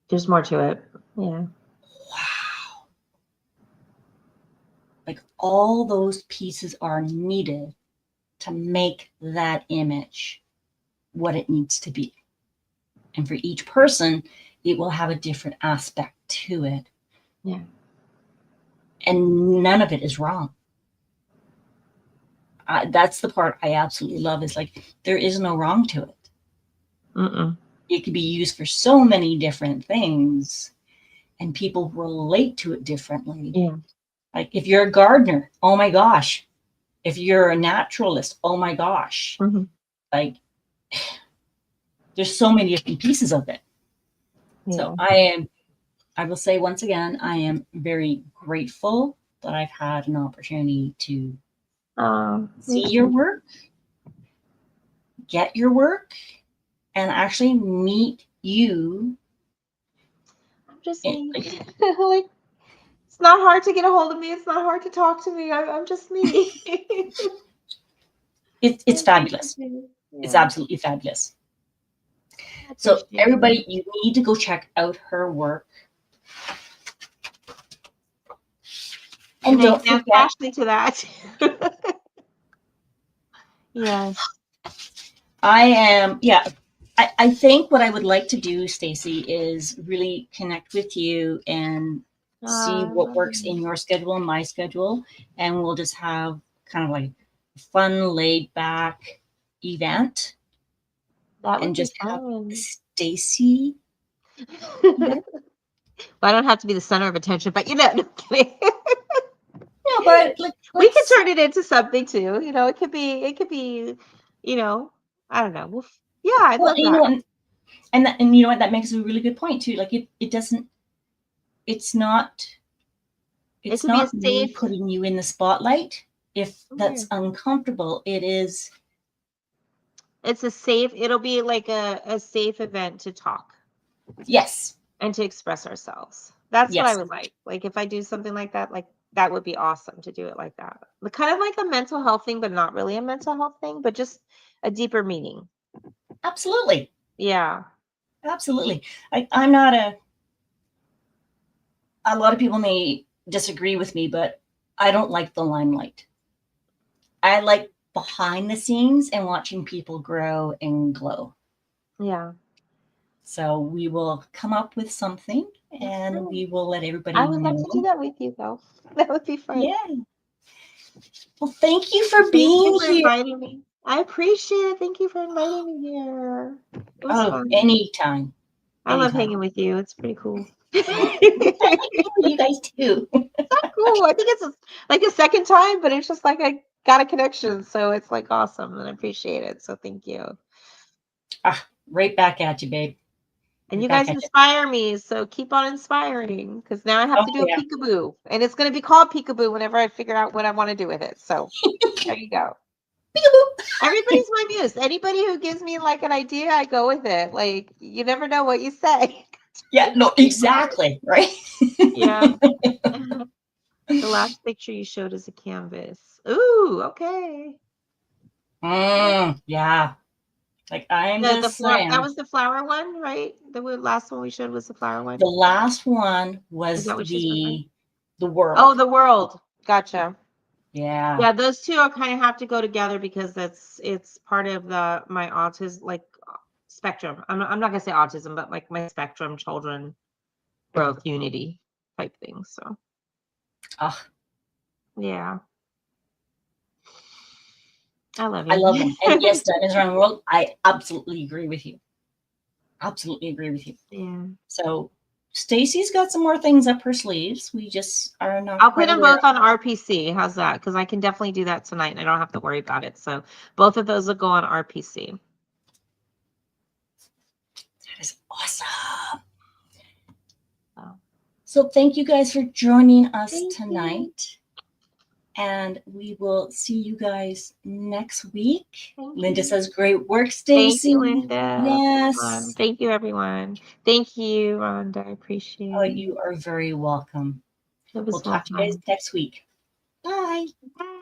there's more to it. Yeah. wow. Like all those pieces are needed to make that image what it needs to be. And for each person, it will have a different aspect to it. Yeah. And none of it is wrong. That's the part I absolutely love, is like, there is no wrong to it. Mm-mm. It could be used for so many different things, and people relate to it differently. Yeah. Like if you're a gardener, oh my gosh. If you're a naturalist, oh my gosh. Mm-hmm. Like there's so many different pieces of it. Yeah. So I will say once again, I am very grateful that I've had an opportunity to see your work, get your work, and actually meet you. I'm just me. Like, it's not hard to get a hold of me. It's not hard to talk to me. I'm just me. It's fabulous. Yeah. It's absolutely fabulous. I So appreciate everybody, it. you need to go check out her work. And don't forget, Ashley to that. Yes. I think what I would like to do, Stacy, is really connect with you and see what works in your schedule and my schedule, and we'll just have kind of like a fun, laid back event, That would and be just have fun. Stacy. Well, I don't have to be the center of attention, but no, I'm kidding. No, but like, We could turn it into something too. It could be, I don't know. Yeah, I'd love you that. know, and you know what, that makes a really good point too. Like it doesn't, it's not It could be a me safe. putting you in the spotlight if that's uncomfortable. It's a safe, it'll be like a safe event to talk. Yes. And to express ourselves. That's what I Yes. would like. Like if I do something like that would be awesome to do it like that. Kind of like a mental health thing, but not really a mental health thing, but just a deeper meaning. Absolutely. Yeah. Absolutely. I'm not a lot of people may disagree with me, but I don't like the limelight. I like behind the scenes and watching people grow and glow. Yeah. So we will come up with something, and we will let everybody I would know. love to do that with you, though. That would be fun. Yeah. Well, thank you for being here. Inviting me. I appreciate it. Thank you for inviting me here. It was fun. Anytime. I love hanging with you. It's pretty cool. You guys too. That's cool. I think it's like a second time, but it's just like I got a connection. So it's like awesome, and I appreciate it. So thank you. Right back at you, babe. And you guys inspire me, so keep on inspiring, because now I have to do a peekaboo, and it's going to be called peekaboo whenever I figure out what I want to do with it. So there you go. Peekaboo. Everybody's my muse. Anybody who gives me like an idea, I go with it. Like you never know what you say. Yeah, no, exactly, right? Yeah. The last picture you showed is a canvas. Ooh, okay. Yeah. Like I'm just saying. That was the flower one, right? The last one we showed was the flower one. The last one was the world. Oh, the world. Gotcha. Yeah. Yeah, those two are kind of have to go together because it's part of my autism like spectrum. I'm not gonna say autism, but like my spectrum children growth unity type thing. So Oh. yeah. I love I you. love them. And yes, Diamonds Around the World, I absolutely agree with you. Absolutely agree with you. Yeah. So Stacy's got some more things up her sleeves. We just are not I'll quite put them aware both on RPC. How's that? Because I can definitely do that tonight and I don't have to worry about it. So both of those will go on RPC. That is awesome. Oh. So thank you guys for joining us Thank tonight. And we will see you guys next week. Linda says, great work, Stacy. Thank you, Linda. Yes. Thank you, everyone. Thank you, Rhonda. I appreciate it. You are very welcome. It was We'll talk to you guys next week. Bye. Bye.